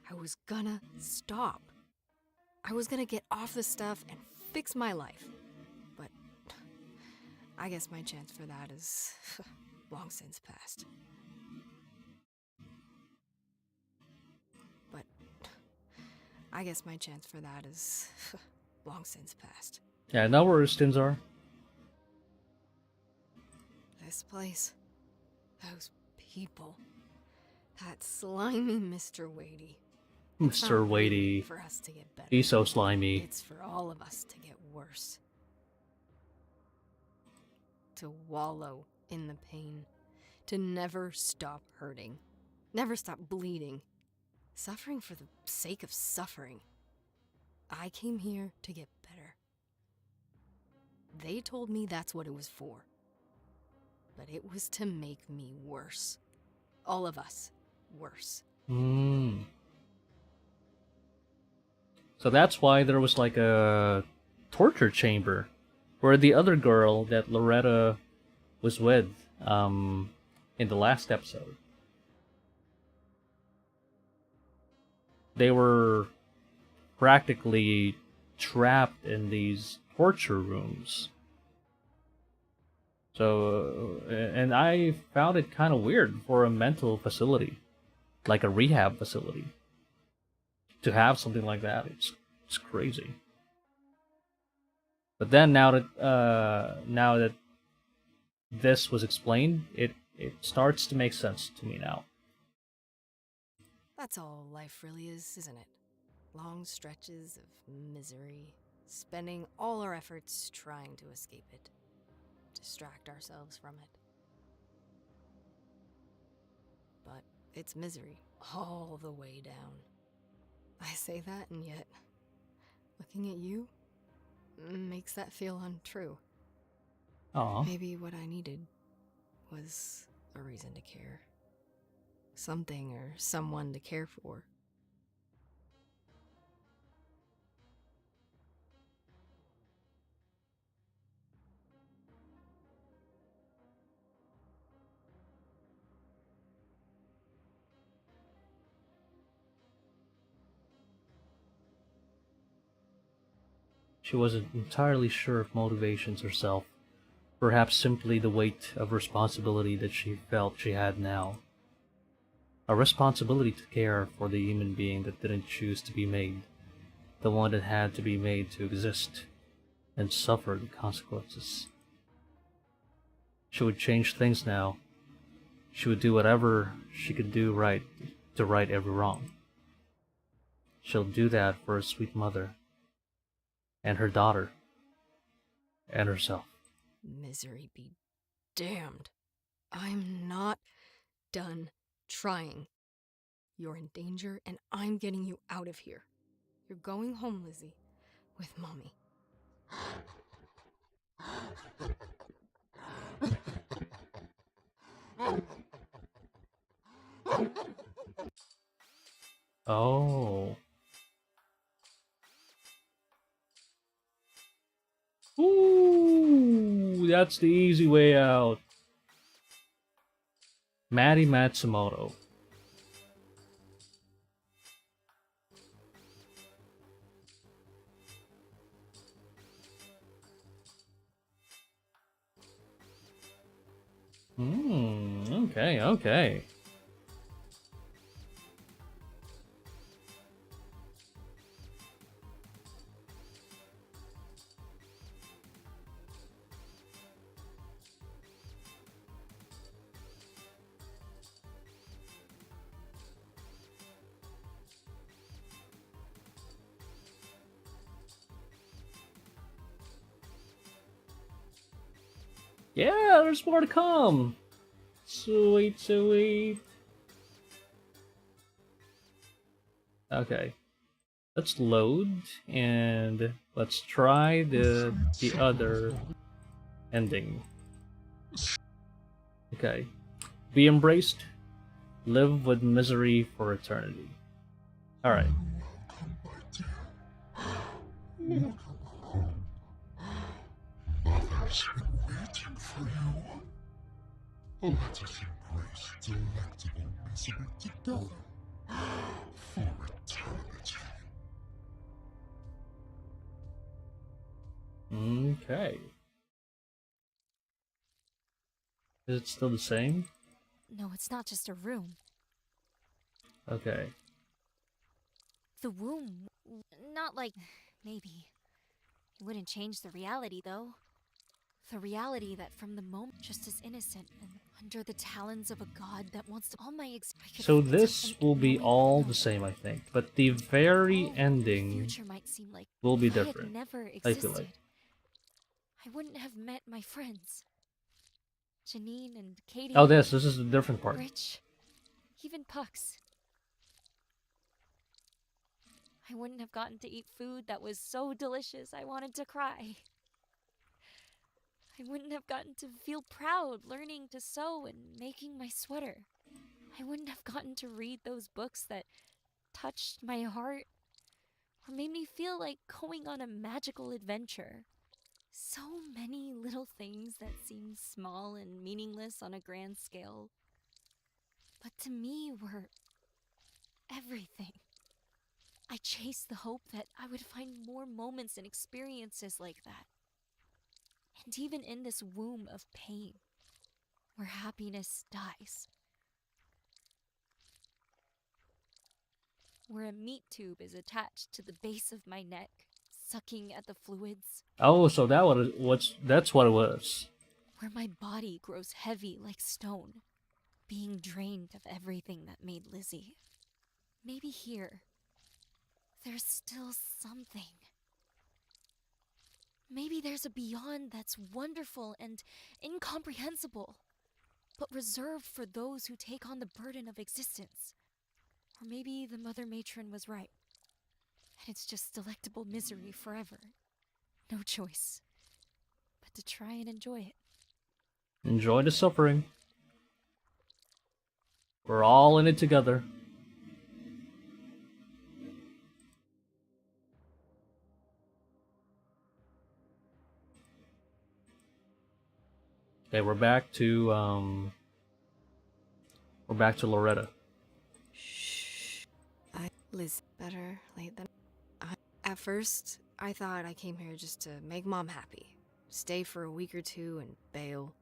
I was gonna stop. I was gonna get off the stuff and fix my life. But I guess my chance for that is long since past. I guess my chance for that is long since past. Yeah, now where his tins are. This place. Those people. That slimy Mr. Wadey. Mr. It's not Wadey. for us to get better. He's so slimy. It's for all of us to get worse. To wallow in the pain. To never stop hurting. Never stop bleeding. Suffering for the sake of suffering. I came here to get better. They told me that's what it was for. But it was to make me worse. All of us worse. So that's why there was like a torture chamber where the other girl that Loretta was with in the last episode. They were practically trapped in these torture rooms. So, and I found it kind of weird for a mental facility, like a rehab facility, to have something like that. It's crazy. But then now that this was explained, it starts to make sense to me now. That's all life really is, isn't it? Long stretches of misery, spending all our efforts trying to escape it, distract ourselves from it. But it's misery all the way down. I say that, and yet, looking at you makes that feel untrue. Aw. Maybe what I needed was a reason to care. Something or someone to care for. She wasn't entirely sure of motivations herself, perhaps simply the weight of responsibility that she felt she had now. A responsibility to care for the human being that didn't choose to be made, the one that had to be made to exist and suffer the consequences. She would change things now. She would do whatever she could do right to right every wrong. She'll do that for her sweet mother, and her daughter, and herself. Misery be damned. I'm not done trying. You're in danger, and I'm getting you out of here. You're going home, Lizzy, with Mommy. Oh. Ooh, that's the easy way out. Mari Matsumoto. Okay. Yeah, there's more to come. Sweet. Okay. Let's load and let's try the other ending. Okay. Be embraced. Live with misery for eternity. Alright. Welcome home. Mother's been waiting for you. Let us embrace delectable misery together for eternity. Okay. Is it still the same? No, it's not just a room. Okay. The womb. Not like. Maybe. It wouldn't change the reality, though. The reality that from the moment, just as innocent and under the talons of a god that wants to all my So this will be all the same, I think, but the very ending future might seem like will be if I had different. never I existed, feel like. I wouldn't have met my friends. Janine and Katie. Oh, this is the different part. Rich. Even Pucks. I wouldn't have gotten to eat food that was so delicious I wanted to cry. I wouldn't have gotten to feel proud learning to sew and making my sweater. I wouldn't have gotten to read those books that touched my heart or made me feel like going on a magical adventure. So many little things that seem small and meaningless on a grand scale, but to me were everything. I chased the hope that I would find more moments and experiences like that. And even in this womb of pain, where happiness dies, where a meat tube is attached to the base of my neck, sucking at the fluids, Oh, so that's what it was. where my body grows heavy like stone, being drained of everything that made Lizzy. Maybe here, there's still something. Maybe there's a beyond that's wonderful and incomprehensible, but reserved for those who take on the burden of existence. Or maybe the Mother Matron was right, and it's just delectable misery forever. No choice but to try and enjoy it. Enjoy the suffering. We're all in it together. Okay, we're back to Loretta. Shh. Liz, better late than At first, I thought I came here just to make Mom happy. Stay for a week or two and bail.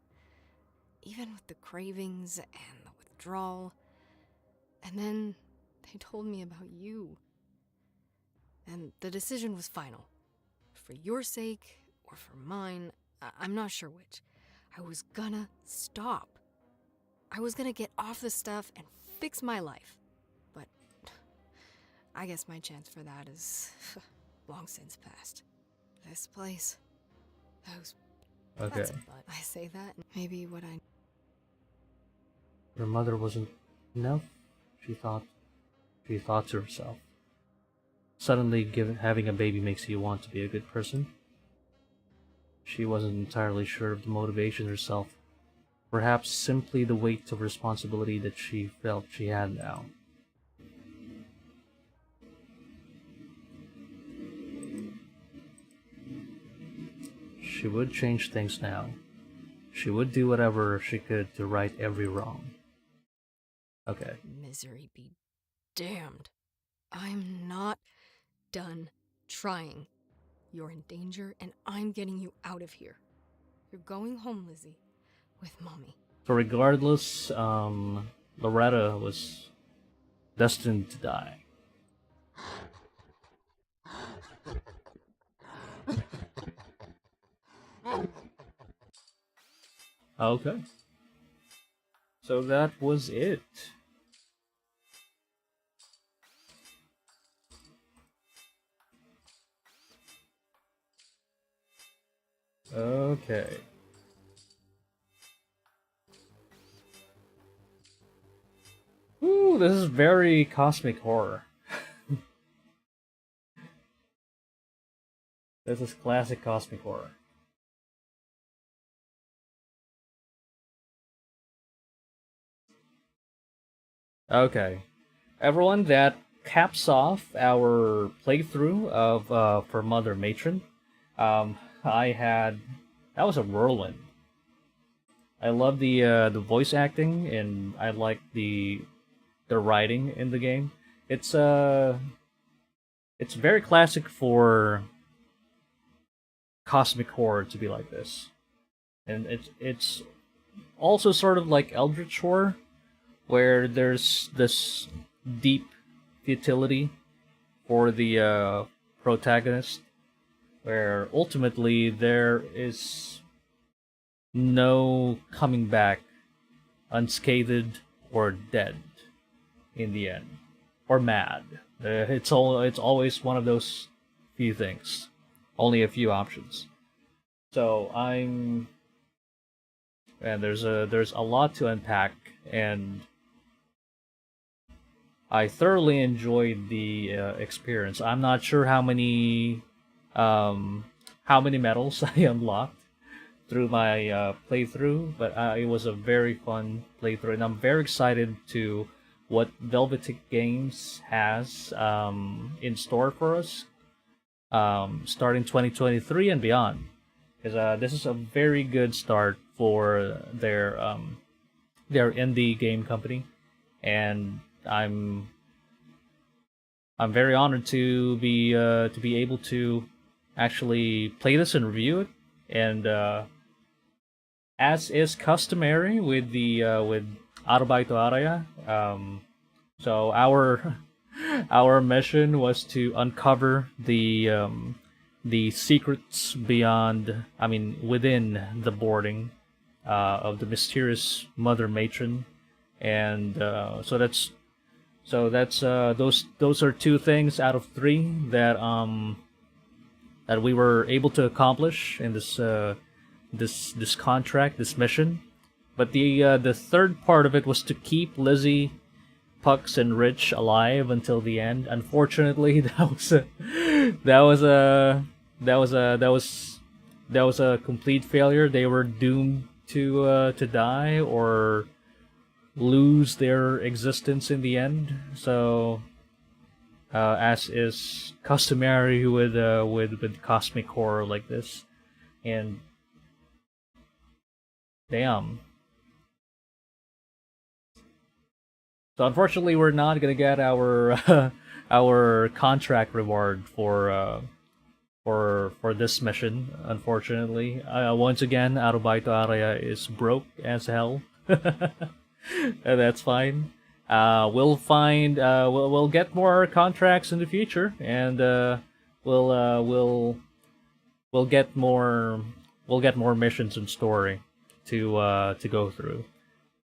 Even with the cravings and the withdrawal. And then they told me about you. And the decision was final. For your sake, or for mine, I'm not sure which. I was gonna stop. I was gonna get off the stuff and fix my life. But I guess my chance for that is long since passed. This place, those... Okay. That's a but. I say that, maybe what I... Her mother wasn't enough, she thought to herself. Suddenly, having a baby makes you want to be a good person. She wasn't entirely sure of the motivation herself. Perhaps simply the weight of responsibility that she felt she had now. She would change things now. She would do whatever she could to right every wrong. Okay. Misery be damned. I'm not done trying. You're in danger, and I'm getting you out of here. You're going home, Lizzy, with Mommy. So regardless, Loretta was destined to die. Okay. So that was it. Okay. Ooh, this is very cosmic horror. This is classic cosmic horror. Okay. Everyone, that caps off our playthrough of For Mother Matron. That was a whirlwind. I love the voice acting, and I like the writing in the game. It's very classic for cosmic horror to be like this, and it's also sort of like Eldritch horror, where there's this deep futility for the protagonist, where ultimately there is no coming back unscathed or dead in the end, or mad. It's always one of those few things, only a few options. So there's a lot to unpack, and I thoroughly enjoyed the experience. I'm not sure how many medals I unlocked through my playthrough, but it was a very fun playthrough, and I'm very excited to what Velvetic Games has in store for us starting 2023 and beyond. Because this is a very good start for their indie game company, and I'm I'm very honored to be able to actually play this and review it. And as is customary with the with Arubaito Araya, so our our mission was to uncover the secrets beyond, I mean, within the boarding of the mysterious mother matron, and those are two things out of three that that we were able to accomplish in this contract, this mission. But the third part of it was to keep Lizzy, Pucks, and Rich alive until the end. Unfortunately, that was a complete failure. They were doomed to die or lose their existence in the end. So, as is customary with cosmic horror like this, and damn. So unfortunately, we're not gonna get our our contract reward for this mission. Unfortunately, once again, Arubaito Araya is broke as hell. And that's fine. We'll get more contracts in the future, and we'll get more missions and story to go through.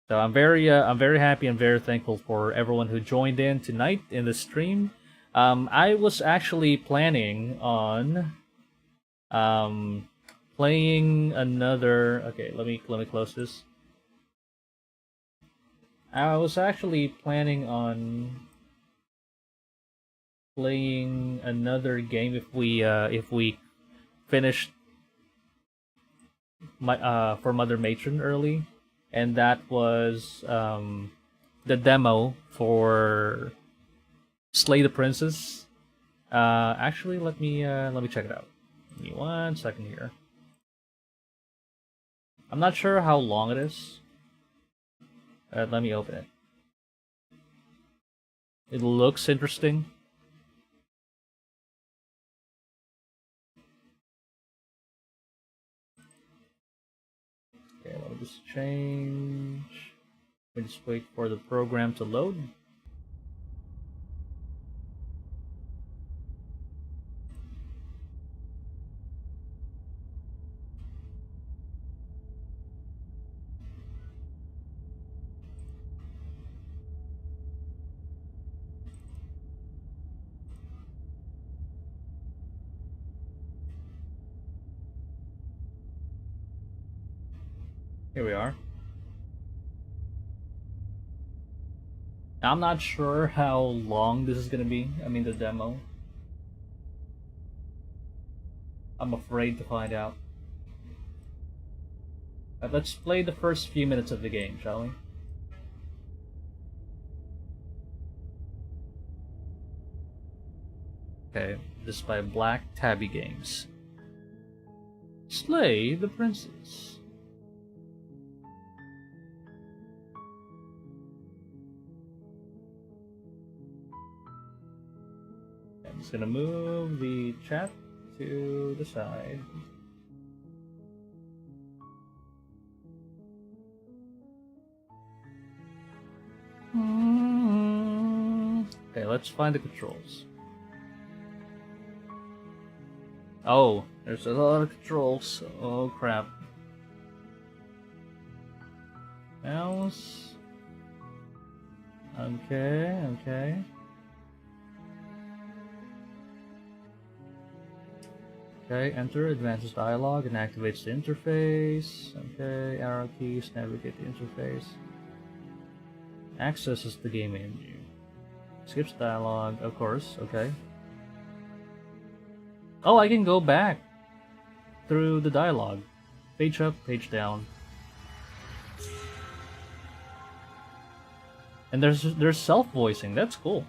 So I'm very happy and very thankful for everyone who joined in tonight in the stream. I was actually planning on playing another. Okay, let me close this. I was actually planning on playing another game if we finished my For Mother Matron early, and that was the demo for Slay the Princess. Actually, let me check it out. Give me 1 second here. I'm not sure how long it is. Let me open it. It looks interesting. Okay, let me just change. Let me just wait for the program to load. Here we are. I'm not sure how long this is gonna be. I mean, the demo. I'm afraid to find out. Let's play the first few minutes of the game, shall we? Okay, this is by Black Tabby Games. Slay the Princess. I'm just gonna move the chat to the side. Okay, let's find the controls. Oh, there's a lot of controls. Oh crap. Mouse. Okay, okay. Okay, enter advances dialogue and activates the interface. Okay, arrow keys navigate the interface. Accesses the game menu. Skips dialogue, of course, okay. Oh, I can go back through the dialogue. Page up, page down. And there's self-voicing, that's cool.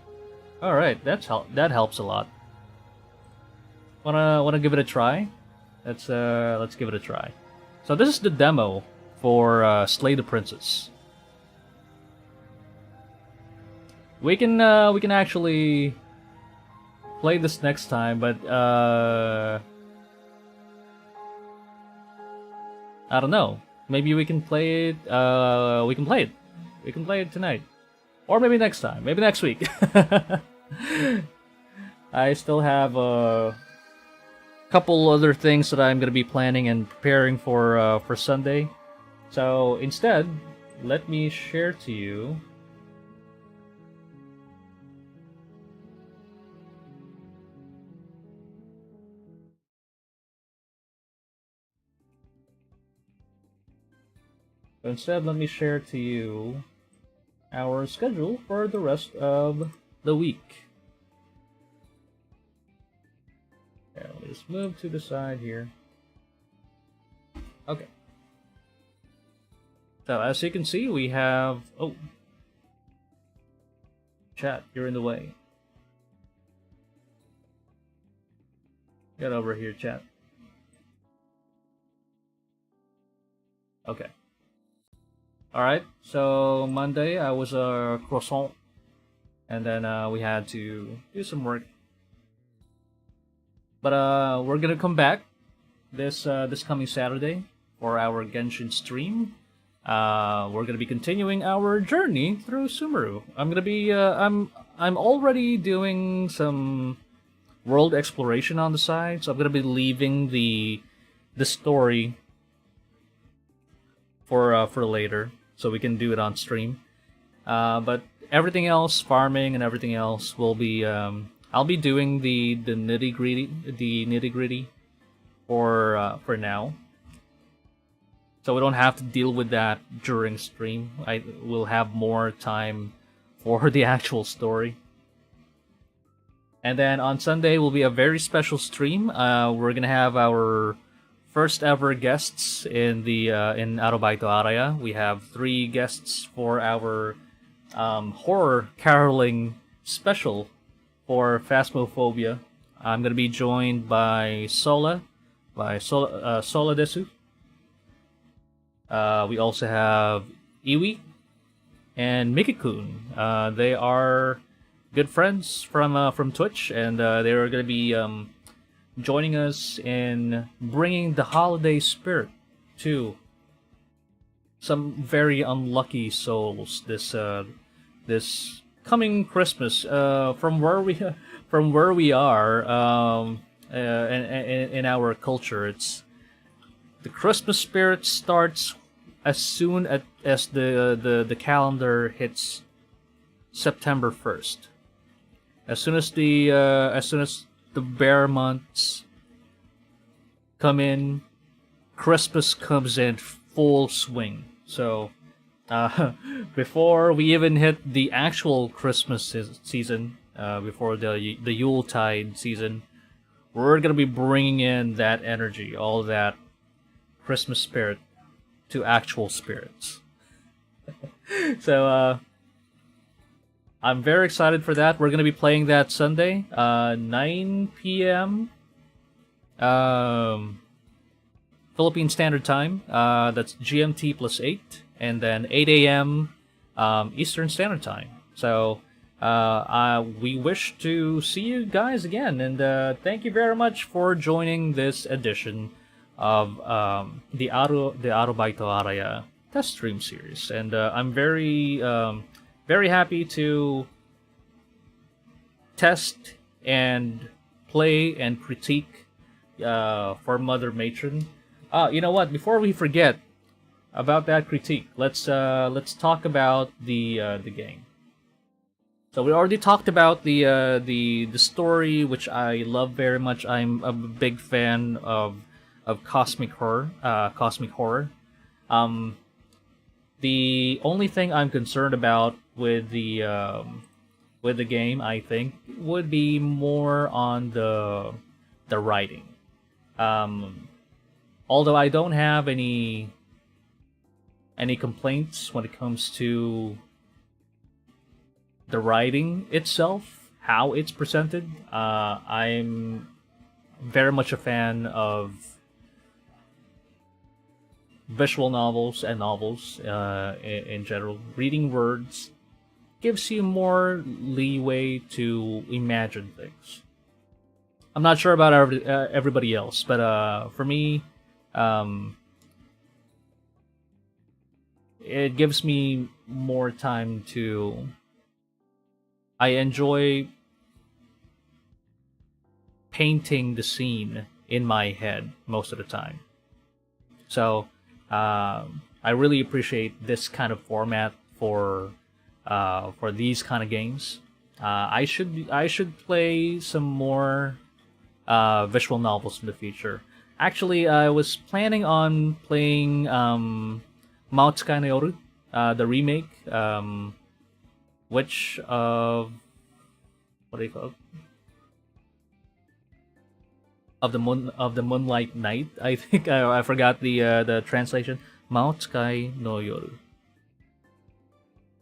Alright, that helps a lot. Wanna give it a try? Let's give it a try. So this is the demo for Slay the Princess. We can actually play this next time, but I don't know. Maybe we can play it. We can play it. We can play it tonight, or maybe next time. Maybe next week. I still have a couple other things that I'm gonna be planning and preparing for Sunday. So instead, let me share to you. Instead, let me share to you our schedule for the rest of the week. Okay, let's move to the side here. Okay. So as you can see, we have... Oh. Chat, you're in the way. Get over here, chat. Okay. Alright, so Monday I was a croissant. And then we had to do some work. But we're gonna come back this coming Saturday for our Genshin stream. We're gonna be continuing our journey through Sumeru. I'm gonna be I'm already doing some world exploration on the side, so I'm gonna be leaving the story for later, so we can do it on stream. But everything else, farming and everything else, will be I'll be doing the nitty gritty for now. So we don't have to deal with that during stream. I will have more time for the actual story. And then on Sunday will be a very special stream. We're gonna have our first ever guests in the in Arubaito Araya. We have 3 guests for our horror caroling special for Phasmophobia. I'm gonna be joined by Sola Desu. We also have Iwi and Miki-kun. They are good friends from Twitch, and they are going to be joining us in bringing the holiday spirit to some very unlucky souls this coming Christmas. From where we are in our culture, it's the Christmas spirit starts as soon as the calendar hits September 1st. As soon as the bear months come in, Christmas comes in full swing. So before we even hit the actual Christmas season, before the Yuletide season, we're gonna be bringing in that energy, all that Christmas spirit, to actual spirits. So I'm very excited for that. We're gonna be playing that Sunday, 9 p.m. Philippine Standard Time. That's GMT plus 8, and then 8 a.m. Eastern Standard Time. So we wish to see you guys again, and thank you very much for joining this edition of the Arubaito Araya test stream series. And I'm very happy to test and play and critique For Mother Matron. You know what? Before we forget about that critique, let's talk about the game. So we already talked about the story, which I love very much. I'm a big fan of cosmic horror. The only thing I'm concerned about with the game, I think, would be more on the writing. Although I don't have any complaints when it comes to the writing itself, how it's presented. I'm very much a fan of visual novels and novels in general. Reading words gives you more leeway to imagine things. I'm not sure about everybody else, but for me, it gives me more time to. I enjoy painting the scene in my head most of the time. So I really appreciate this kind of format for these kind of games. I should play some more visual novels in the future. Actually, I was planning on playing Maotsukai no Yoru, the remake, which of what do you call it? Of the Moonlight Night. I think I forgot the translation. Maotsukai no Yoru,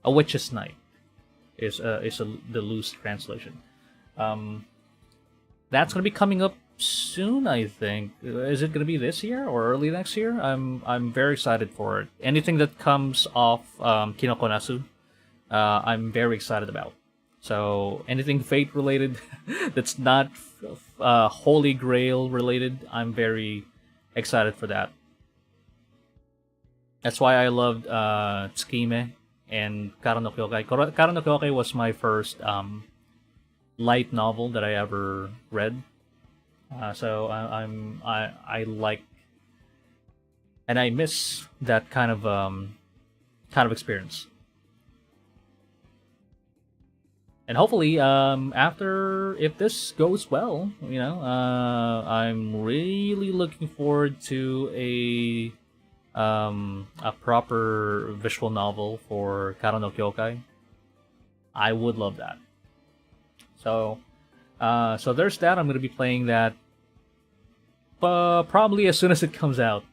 a witch's night, is the loose translation. That's gonna be coming up soon, I think. Is it gonna be this year or early next year? I'm very excited for it. Anything that comes off Kinoko Nasu, I'm very excited about. So anything Fate related that's not Holy Grail related, I'm very excited for that. That's why I loved Tsukime and Kara no Kyokai. Kara no Kyokai was my first light novel that I ever read. So I like, and I miss that kind of experience. And hopefully, after, if this goes well, I'm really looking forward to a proper visual novel for Kara no Kyokai. I would love that. So there's that. I'm gonna be playing that, probably as soon as it comes out.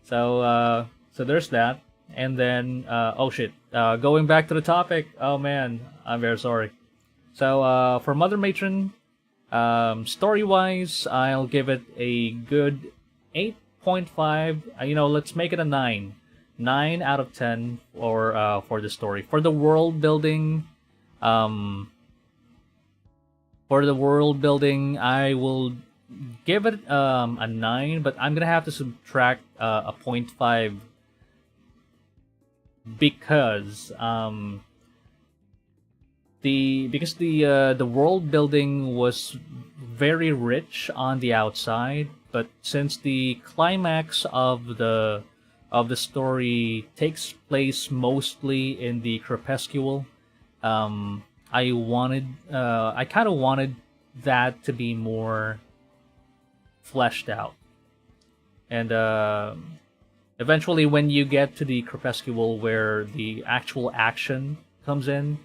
So there's that. And then oh shit, going back to the topic. Oh man, I'm very sorry. So for Mother Matron, story-wise, I'll give it a good 8.5. Let's make it a 9. 9 out of 10 for the story. For the world building, I will give it a 9, but I'm gonna have to subtract a 0.5 because the world building was very rich on the outside, but since the climax of the story takes place mostly in the Crepuscule, I kind of wanted that to be more fleshed out, and eventually when you get to the Crepuscule where the actual action comes in.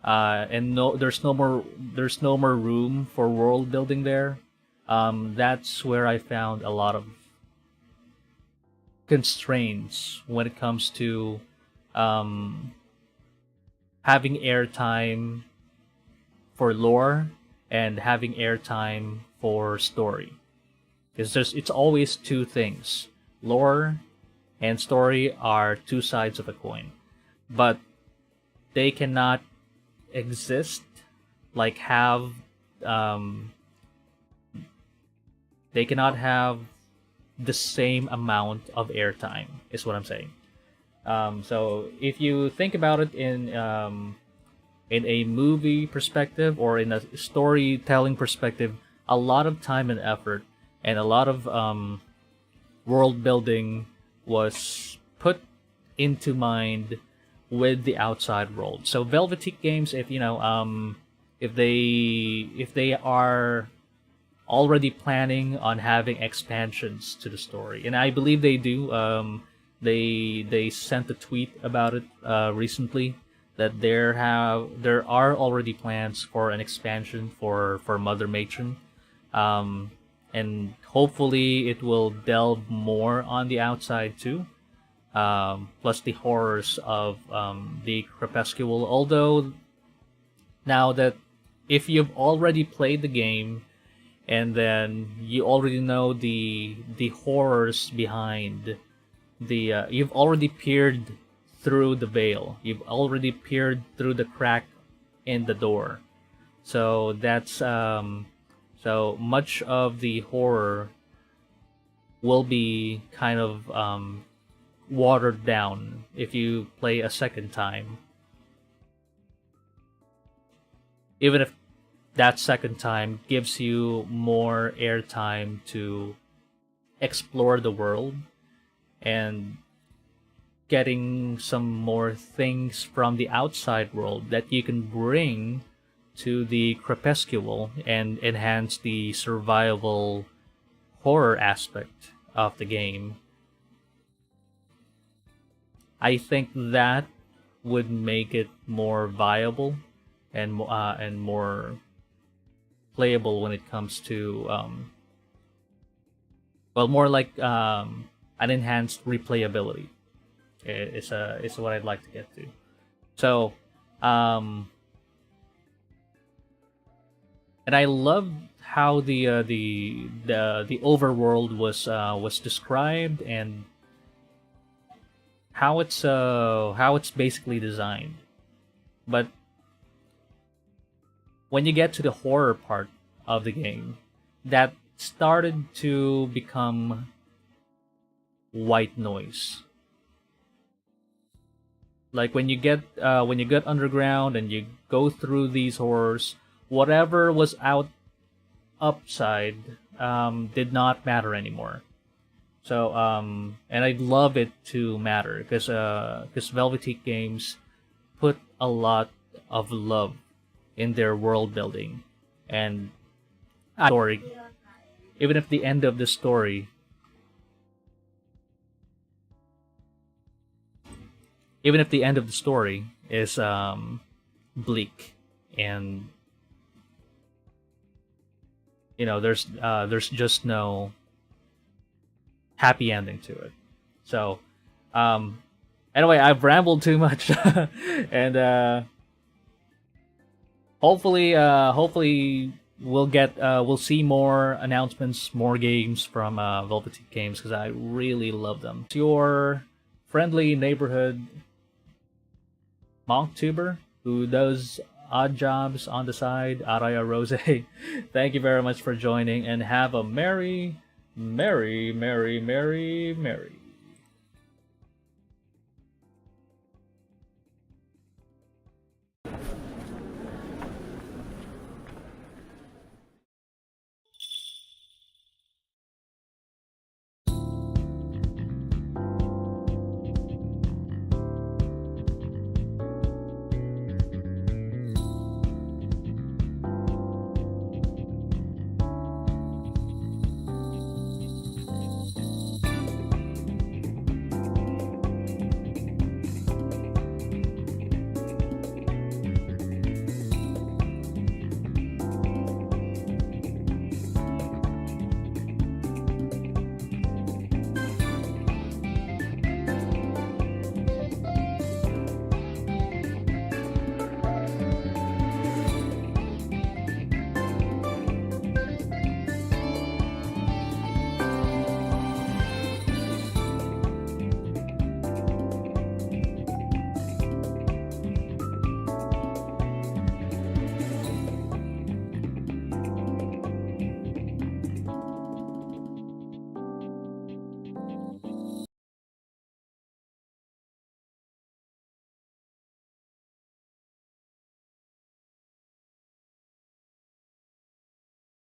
And there's no more room for world building there. That's where I found a lot of constraints when it comes to having airtime for lore and having airtime for story. It's always two things. Lore and story are two sides of a coin, but they cannot exist, like they cannot have the same amount of airtime, is what I'm saying. So if you think about it in a movie perspective or in a storytelling perspective, a lot of time and effort and a lot of world building was put into mind with the outside world. So Velvetique Games, if they are already planning on having expansions to the story, and I believe they do. They sent a tweet about it recently that there are already plans for an expansion for Mother Matron, and hopefully it will delve more on the outside too. Plus the horrors of the Crepuscule. Although, now that if you've already played the game, and then you already know the horrors behind you've already peered through the veil. You've already peered through the crack in the door. So that's So much of the horror will be kind of watered down if you play a second time. Even if that second time gives you more airtime to explore the world and getting some more things from the outside world that you can bring to the Crepuscule and enhance the survival horror aspect of the game. I think that would make it more viable and more playable when it comes to more like an enhanced replayability. It's what I'd like to get to. So and I love how the overworld was described and how it's basically designed. But when you get to the horror part of the game, that started to become white noise. Like when you get underground and you go through these horrors, whatever was upside did not matter anymore. So and I'd love it to matter because Velveteek Games put a lot of love in their world building and story. Even if the end of the story is bleak and there's just no happy ending to it. So anyway, I've rambled too much and hopefully we'll see more announcements, more games from Velveteek Games because I really love them. It's your friendly neighborhood monk tuber who does odd jobs on the side, Araya Rosei. Thank you very much for joining and have a merry